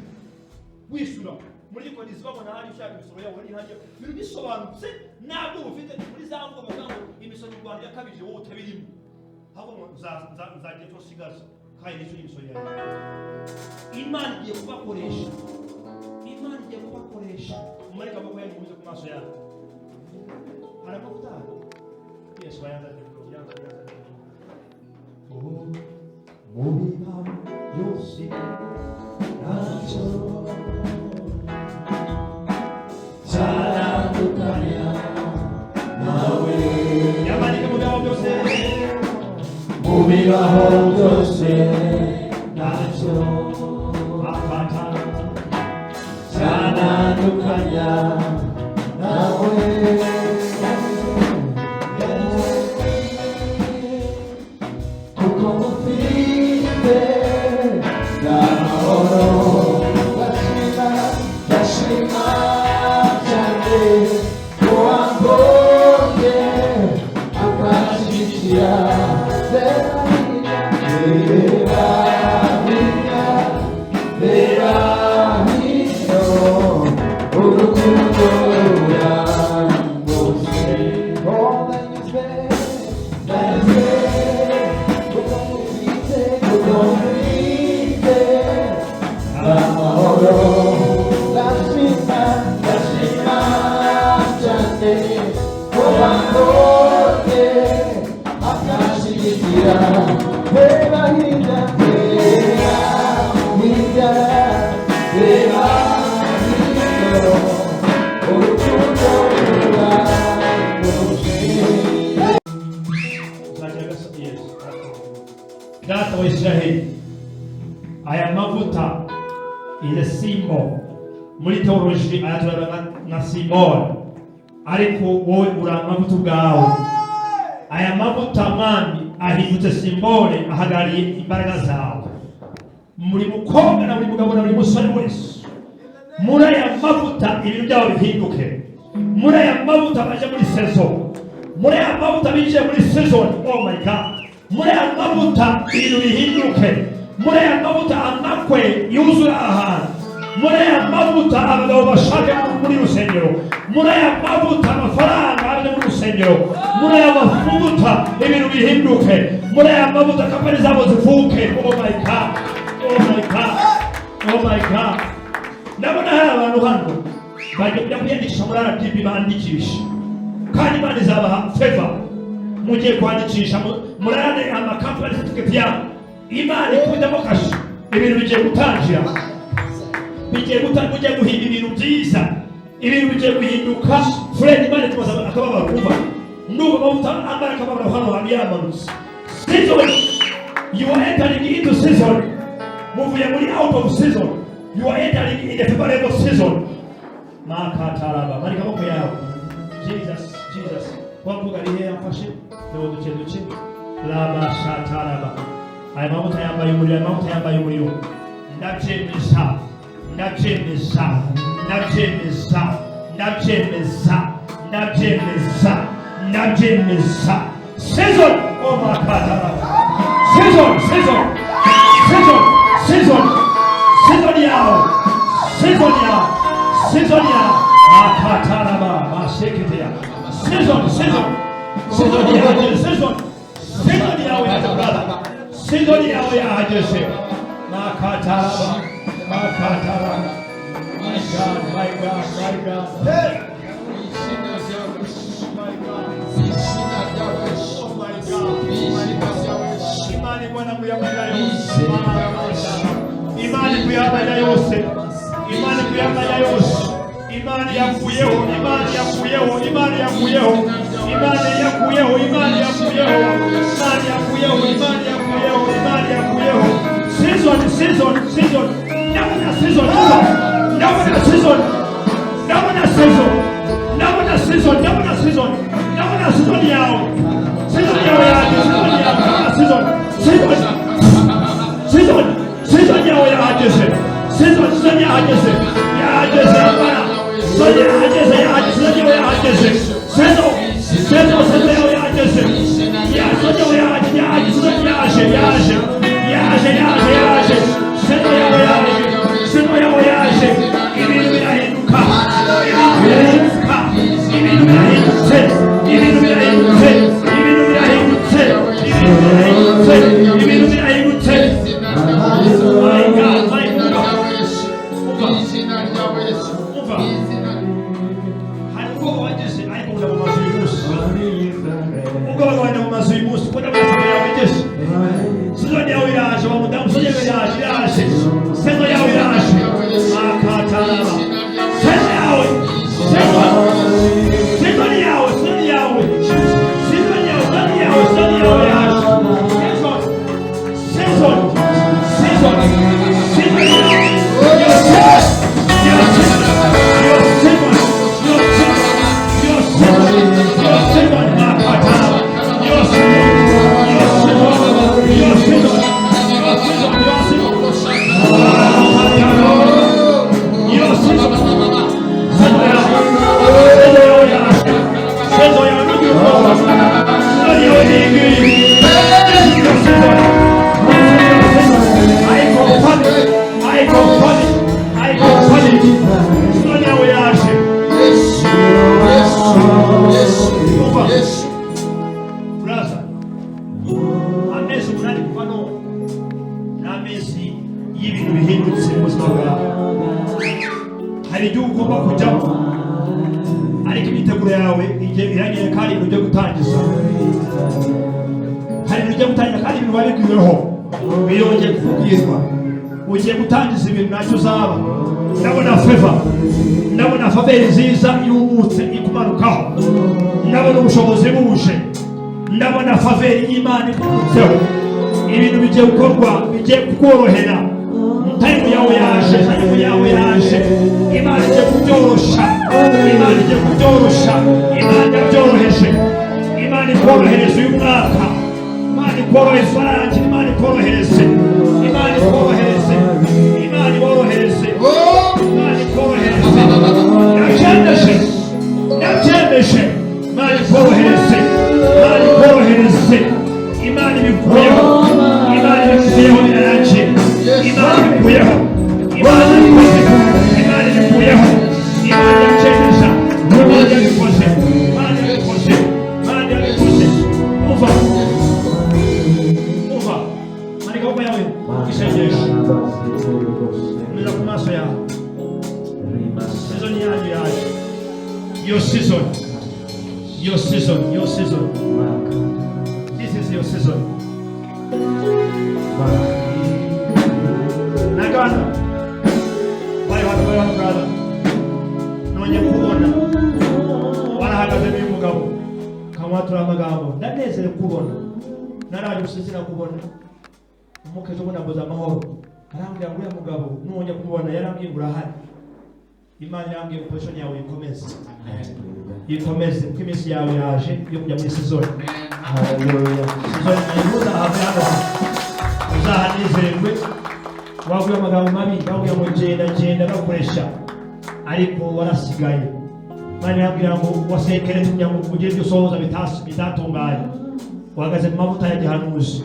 wishyura muri konti babona hari ushaka imisoro yawe ari hajya ibintu bisobanutse ntabwo ufite muri za ngombwa ngo imisoro mu Rwanda yakabije wowe utabirimo ahubwo nzagiye tosigaza kandi nishyura imisoro yawe. Imana igiye kubakoresha. Imana igiye kubakoresha umarika amaboko yanyu muze ku maso yawe. Arakuta. Yesu bayanza Mubima yose nacho Saradukanya nawe Yamanike mubibaho byose Mubibaho byose nacho Akata Saradukanya nawe Data wa Israeli aya mavuta ile simbo muri teology ayaturanga na symbol ariko wowe uramavuta ubwawe aya mavuta mwami ahindutse symbole ahagariye imbaraga zawe muri mukobwa na muri mugabo na muri musore wese muri aya mavuta ibintu byabo bihinduke muri aya mavuta baje muri season muri aya mavuta bije muri season. Oh my God, muri aya mavuta ibintu bihinduke muri aya mavuta amakwe yuzura ahantu muri aya mavuta abagabo bashake muri rusengero muri aya mavuta amafaranga aje muri rusengero muri aya mavuta ibintu bihinduke muri aya mavuta kampani zabo zivuke. Oh my God, oh my God, oh my God. Ndabona hari abantu hano bagiye kwiyandikisha muri RDB bandikisha kandi Imana izabaha favor mugiye kwandikisha murane amakampani certificate yabo Imana ikubitamo kashi ibintu bigiye gutangira bigiye guhimba ibintu byiza, ibintu bigiye guhinduka. Fred Imana tumaze akababaro kumva nuko bavuta ambara akababaro hano hantu yamanutse. Season, you are entering into season. Muvuye muri out of season, you are entering in the favorable season. Makataraba marika moko yawe. Jesus wavuga rihe yafashe no duce laba shataraba. Aya mavuta yambaye umuriro, mavuta yambaye umuriro. Nabyemeza. Season, oh makataraba. Season yawe. Makataraba masheketea. Season yawe ya brother. Season yawe ya hajese. Makataraba. My God. Hey. Imani Bwana kuyamanya yose. Imani kuyamanya yose. Imani yakuyeho. Season. Ndabona season yawe. Season yawe yahageze. Season yahageze. Ugiye gutangiza ibintu nacyo uzaba. Ndabona faveri nziza y'umutse ikumanukaho. Ndabona ubushobozi buje. Ndabona faveri y'Imana ikurutseho. Ibintu bigiye gukorwa, bigiye kukorohera. Time yawe yaje. Imana igiye kubyorosha. Imana yabyoroheje. Imana ikorohereza uyu mwaka. Imana ikorohereza irangi. Imana ikorohereze. Nabyemeshe. Imana ikorohereze. Imana ibikuyeho irangi. Imana ibikuyeho. Imana yabyemesha. Imana yabikoze. Umva. Marika uko yawe ishengesha. Nira ku maso yawe. Season yaje. Your season. This is your season. Nagana. Why kwatura amagambo ndanezere kubona naraje gusezera kubona umukeje ubona mboza amahoro arambwira ngo ya mugabo nonye kumubona yarambwiye urahari Imana yambwiye position yawe ikomeze kuko iminsi yawe yaje yo kujya muri season haleluya season nayibuza hano uzahanezerwe waguye amagambo mabi waguye mu genda bakoresha ariko warasigaye Imana yambwira ngo wasekere kugira ngo ugire ibyo usohoza bitatunganye uhagaze mu mavuta ya gihanuzi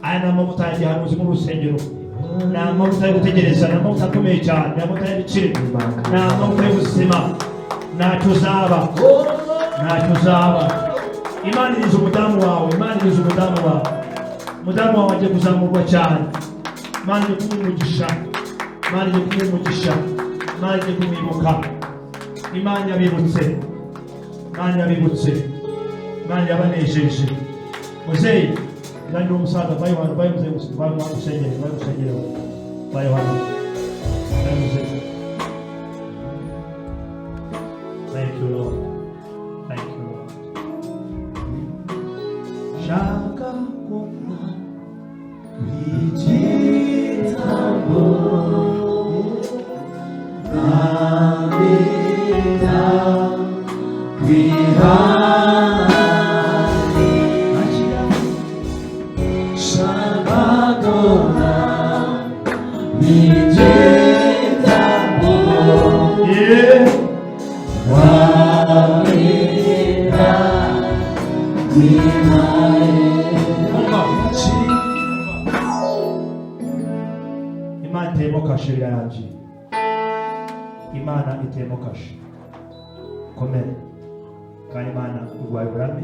aya ni amavuta ya gihanuzi mu rusengero ni amavuta yo gutegereza ni amavuta akomeye cyane ni amavuta y'ibiciro ni amavuta y'ubuzima ntacyo uzaba Imana iriza umudamu wawe umudamu wawe agiye kuzamurwa cyane Imana igiye kumwimugisha Imana igiye kumwibuka Imana yabibutse Imana yabanejeje muzeyi kandi umusaza bayo muzeyi bagusengere bayo hano Thank you Lord shaka kuna wijitambo amina kwihani shaka kuna wijitambo amina Imana itemo kashe birarangiye Imana itemo kashe komere kandi Imana urwaye burame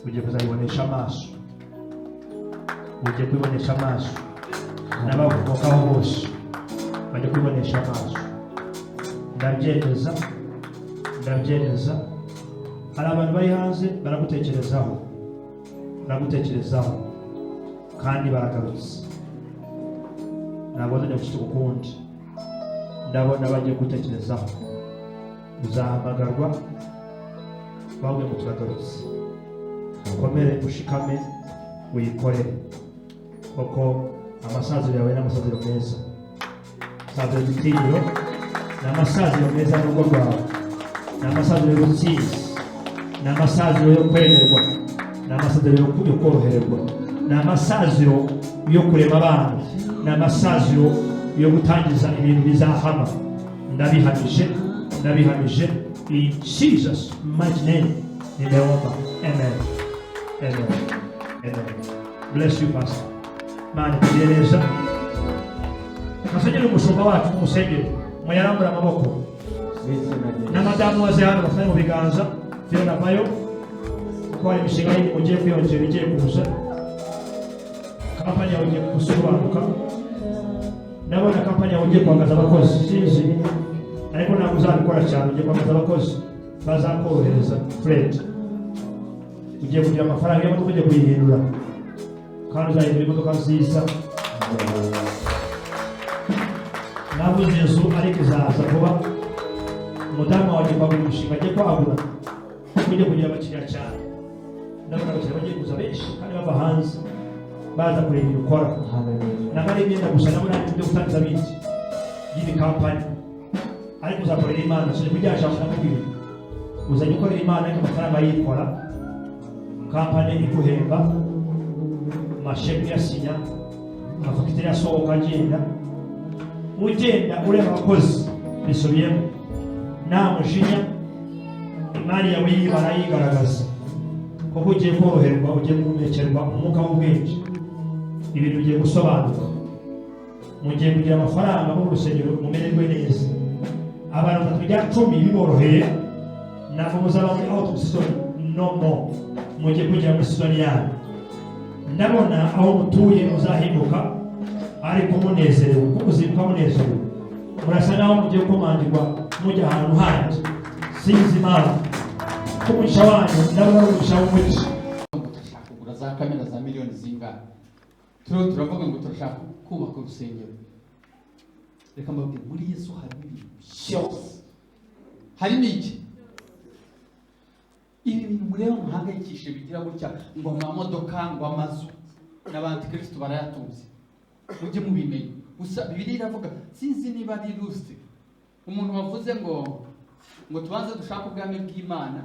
ugiye kuzayibonesha amaso n'abavukaho bose bajya kwibonesha amaso ndabyemeza hari abantu bari hanze baragutekerezaho kandi baragarutse ntabwo nzajya gushyira ukundi ndabona bagiye gutekerezaho uzahamagarwa bawuye ngo turagarutse ukomere ushikame wikorere kuko amasaziro yawe n'amasaziro meza amasaziro y'igitinyiro n'amasaziro meza y'urugo rwawe n'amasaziro y'ubutsinzi n'amasaziro yo kwemerwa n'amasaziro yo korohererwa n'amasaziro yo kurema abana n'amasaziro yo gutangiza ibintu bizahama ndabihamije in Jesus mighty name nimeomba amen bless you pastor Imana ikugereza kasengera umushumba wacu umusengere muyarambura amaboko n'amadamu waze hano bafite mu biganza fira navayo kuko hari imishinga yindi mugiye kwiyongera igiye kuza kampani yawe igiye gusobanuka ndabona kampani yawe igiye guhagaza abakozi sinzi ariko ntabwo uzabikora cyane ugiye guhagaza abakozi bazakorohereza Fred ugiye kugira amafaranga y'imodoka ugiye kuyihindura kandi uzahindura imodoka nziza nabuze inzu ariko izaza vuba umudamu wawe agiye kwagura umushinga agiye kwagura ugiye kugira abakiriya cyane ndabona abakiriya bagiye kuza benshi kandi bava hanze baza kureba ibintu ukora ntabwo ari imyenda gusa nabo nta byo gutangiza bindi y'iyi kampani ariko uzakorera Imana sije kugira cyangwa nakubwira uzajya ukorera Imana ariko amafaranga yikora kampani iguhemba amasheki yasinya amafagitire yasohoka agenda ureba abakozi bisubiyemo nta mujinya imari yawe yibara yigaragaza kuko ugiye koroherwa ugiye guhumekerwa umwuka w'ubwenge ibintu bigiye gusobanuka mugiye kugira amafaranga mu rusengero mumererwe neza abantu batatu bya 10 biboroheye ntabwo muzaba muri out of season no more mugiye kugira muri season yanyu ndabona aho mutuye muzahinduka ariko munezerewe kuko uzibuka munezerewe murasa naho mugiye kumandirwa mujya ahantu handi sinzi impamvu kumugisha wanyu ndabona umugisha w'umugisha turashaka kugura za kamera za miliyoni zingana turavuga ngo turashaka kubaka urusengero reka mbabwire muri Yesu harimo ibintu byose harimo iki ibi bintu mureba muhangayikishe bigira gutya ngo amamodoka ngo amazu n'abakristo barayatunze mujye mubimenya gusa Bibiliya iravuga sinzi niba ari rusite umuntu wavuze ngo tubanze dushaka ubwami bw'Imana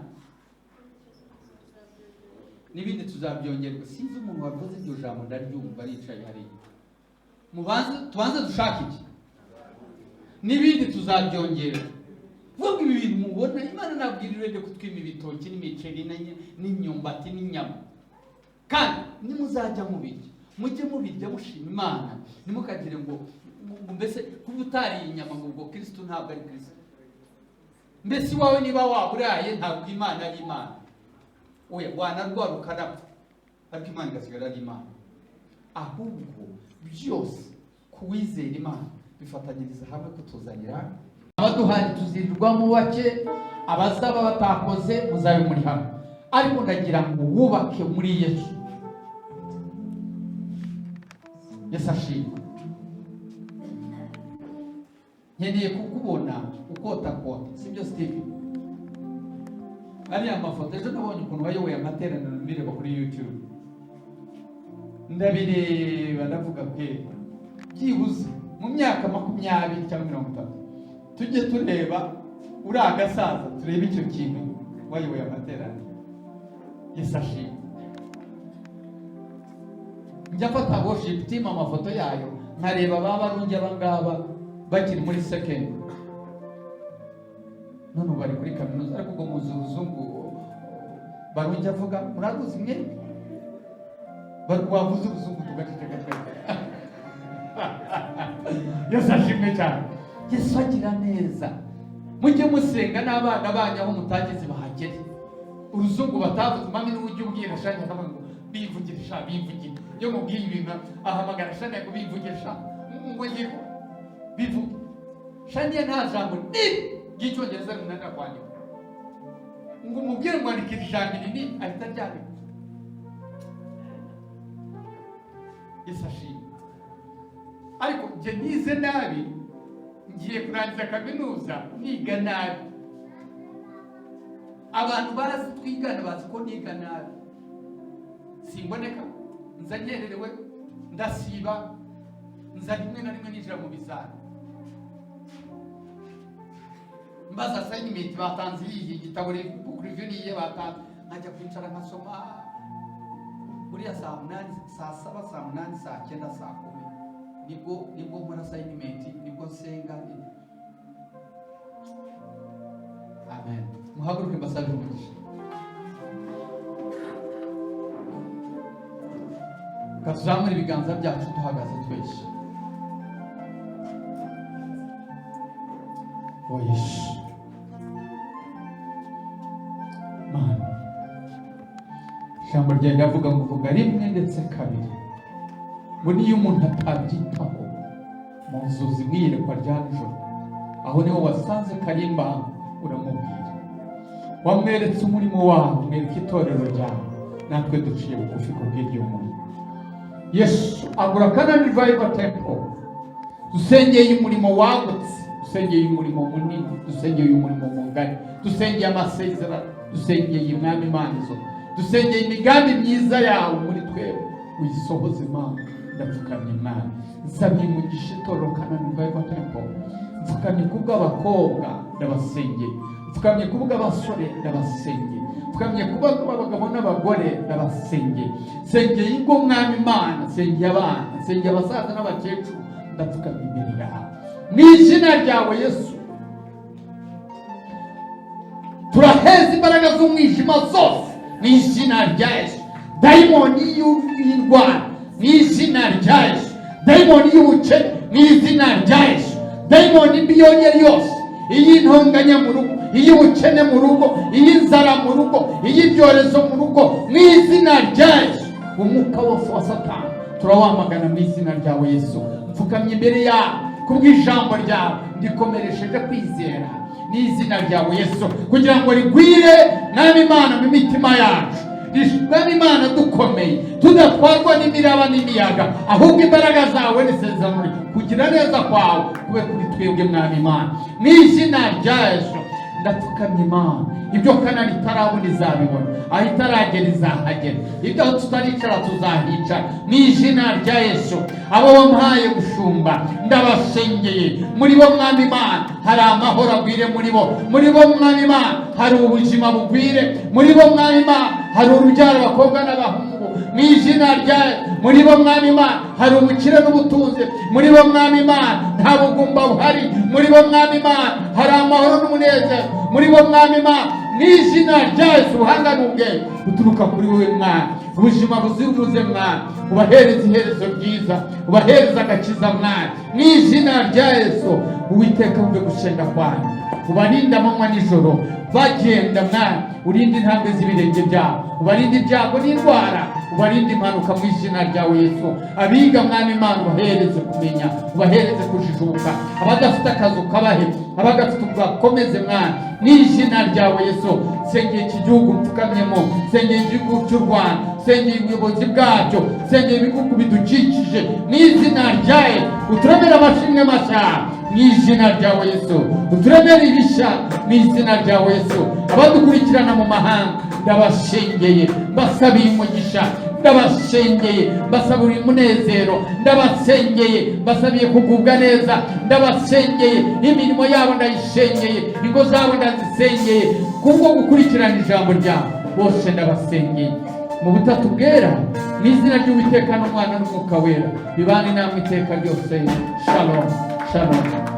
n'ibindi tuzabyongerwa sinzi umuntu wavuze iryo jambo ndaryumva aricaye hariya tubanze dushaka iki n'ibindi tuzabyongerwa vuga ibi bintu mubona Imana nabwirire ryo kutwima ibitoki n'imiceri n'imyumbati n'inyama kandi nimuzajya mubirya mujye mubirya mushima Imana nimukagire ngo mbese kuba utariye inyama ngo ubwo Kristo ntabwo ari Kristo mbese wawe niba waburaye ntabwo Imana ari Imana oya wanarwara ukanapfa ariko Imana igasigara ari Imana ahubwo byose kuwizera Imana bifatanyiriza hamwe kutuzanira abaduhari tuzirirwa mu bake abazaba batakoze muzabe muri hamwe ariko ndagira ngo wubake muri Yesu. Yesu ashimwe. Nkeneye kukubona ukota sibyo Steve? Ariya mafoto ejo nabonye ukuntu bayoboye amateraniro mbireba kuri YouTube ndabireba ndavuga pe byibuze mu myaka 20 cyangwa 30 tujye tureba uri agasaza turebe icyo kintu wayoboye amateraniro. Yesu ashimwe. Njya fata worship team amafoto yayo nkareba babarungi abangaba bakiri muri second none bari kuri kaminuza ariko ngo muzuzungu barungi avuga muraguze mwe bavuze ubuzungu tugaceceka twese. Yesu ashimwe cyane. Yesu agira neza. Mujye musenga n'abana banyu aho mutagize bahagere uruzungu batavuze mami n'ujye ubwira shanya kama ngo bivugirisha bivugira yo mubwiye ibintu ahamagara shanya ko bivugisha ngo yego bivuga shanya nta jambo ry'icyongereza runaka kwandika ngo mubwire ngo andikira ijambo ni ahita ryandika. Yesu ashimwe. Ariko nje nize nabi ngiye kurangiza kaminuza niga nabi abantu barazi twigana bazi ko niga nabi simboneka nzagererewe ndasiba nza rimwe na rimwe nijira mu bizana mbaza assignment batanze iyi gitabo book review niye batanze nkajya kwicara nkasoma buriya saa 8 saa 7 saa 8 saa 9 saa 10 nibwo nkora assignment nibwo nsenga. Amen. Muhaguruke mbasabire umugisha. Katuzamure ibiganza byacu duhagaze twese. Oh Yesu. Mana. Ijambo ryawe ndavuga ngo vuga rimwe ndetse kabiri. Ngo niyo umuntu atabyitaho mu nzozi mwiyerekwa rya nijoro aho niho wasanze Karimba uramubwira wamweretse umurimo wawe mwereka itorero ryawe natwe duciye bugufi kubw'iryo muntu. Yesu agura Canaan Revival Temple dusengeye umurimo wagutse dusengeye umurimo munini dusengeye umurimo mungari dusengeye amasezerano dusengeye Mwami Imana izo dusengeye imigambi myiza yawe muri twebwe uyisohoze Imana. Ndapfukamye Imana nsabye umugisha itorero Canaan Revival Temple mfukamye kubw'abakobwa ndabasengeye mfukamye kubw'abasore ndabasengeye mfukamye kubw'abagabo n'abagore ndabasengeye sengeye ingo Mwami Imana sengeye abana sengeye abasaza n'abakecuru ndapfukamye imbere yawe mu izina ryawe Yesu. Turaheza imbaraga z'umwijima zose mu izina rya Yesu. Dayimoni y'indwara mu izina rya Yesu. Dayimoni y'ubukene mu izina rya Yesu. Dayimoni mbi yongera yose iy'intonganya mu rugo iy'ubukene mu rugo iy'inzara mu rugo iy'ibyorezo mu rugo mu izina rya Yesu. Umwuka wose wa Satani turawamagana mu izina ryawe Yesu. Mfukamye imbere yawe kubw'ijambo ryawe ndikomeresheje kwizera n'izina ryawe Yesu kugira ngo rigwire Mwami Imana mu mitima yacu. Mwami Imana dukomeye tudatwarwa n'imiraba n'imiyaga ahubwo imbaraga zawe n'isezerano kugira neza kwawe kube kuri twebwe Mwami Imana mu izina rya Yesu. ndapfukamye Imana, ibyo Kanani itarabona izabibona, aho itaragera izahagera, ibyo aho tutaricara tuzahicara mu izina rya Yesu. Abo wampaye gushumba ndabasengeye, muri bo Mwami Imana hari amahoro agwire, muri bo Mwami Imana hari ubuzima bugwire, muri bo Mwami Imana hari urubyaro abakobwa n'abahungu mu izina rya, muri bo Mwami Imana hari ubukire n'ubutunzi, muri bo Mwami Imana nta bugumba buhari, muri bo Mwami Imana hari amahoro n'umunezero, muri bo Mwami Imana mu izina rya Yesu. Ubuhanga n'ubwenge buturuka kuri wowe Mwana, ubuzima buzira umuze Mwana, ubahereza iherezo ryiza, ubahereza agakiza Mwana, mu izina rya Yesu. Uwiteka wumve gusenga kwanyu, ubarinde amanywa nijoro bagenda Mwana, urinde intambwe z'ibirenge byabo, ubarinde ibyago n'indwara, ubarinde impanuka mu izina ryawe Yesu. Abiga Mwami Imana ubahereze kumenya, ubahereze kujijuka, abadafite akazi ukabahe, abagafite ubakomeze Mwana, mu izina ryawe Yesu. Sengeye iki gihugu mpfukamyemo, sengeye igihugu cy'u Rwanda, sengeye ubuyobozi bwacyo, sengeye ibihugu bidukikije mu izina ryawe. Uturemere amashimwe mashya mu izina ryawe Yesu, uturemere ibishya mu izina ryawe Yesu. Abadukurikirana mu mahanga ndabasengeye, mbasabiye umugisha, ndabasengeye, mbasaburiye umunezero, ndabasengeye, mbasabiye kugubwa neza, ndabasengeye, imirimo yabo ndayisengeye, ingo zabo ndazisengeye, kubwo gukurikirana ijambo ryawe bose ndabasengeye mu butatu bwera, mu izina ry'Uwiteka n'Umwana n'Umwuka wera, bibane namwe iteka ryose. Shalom, shalom.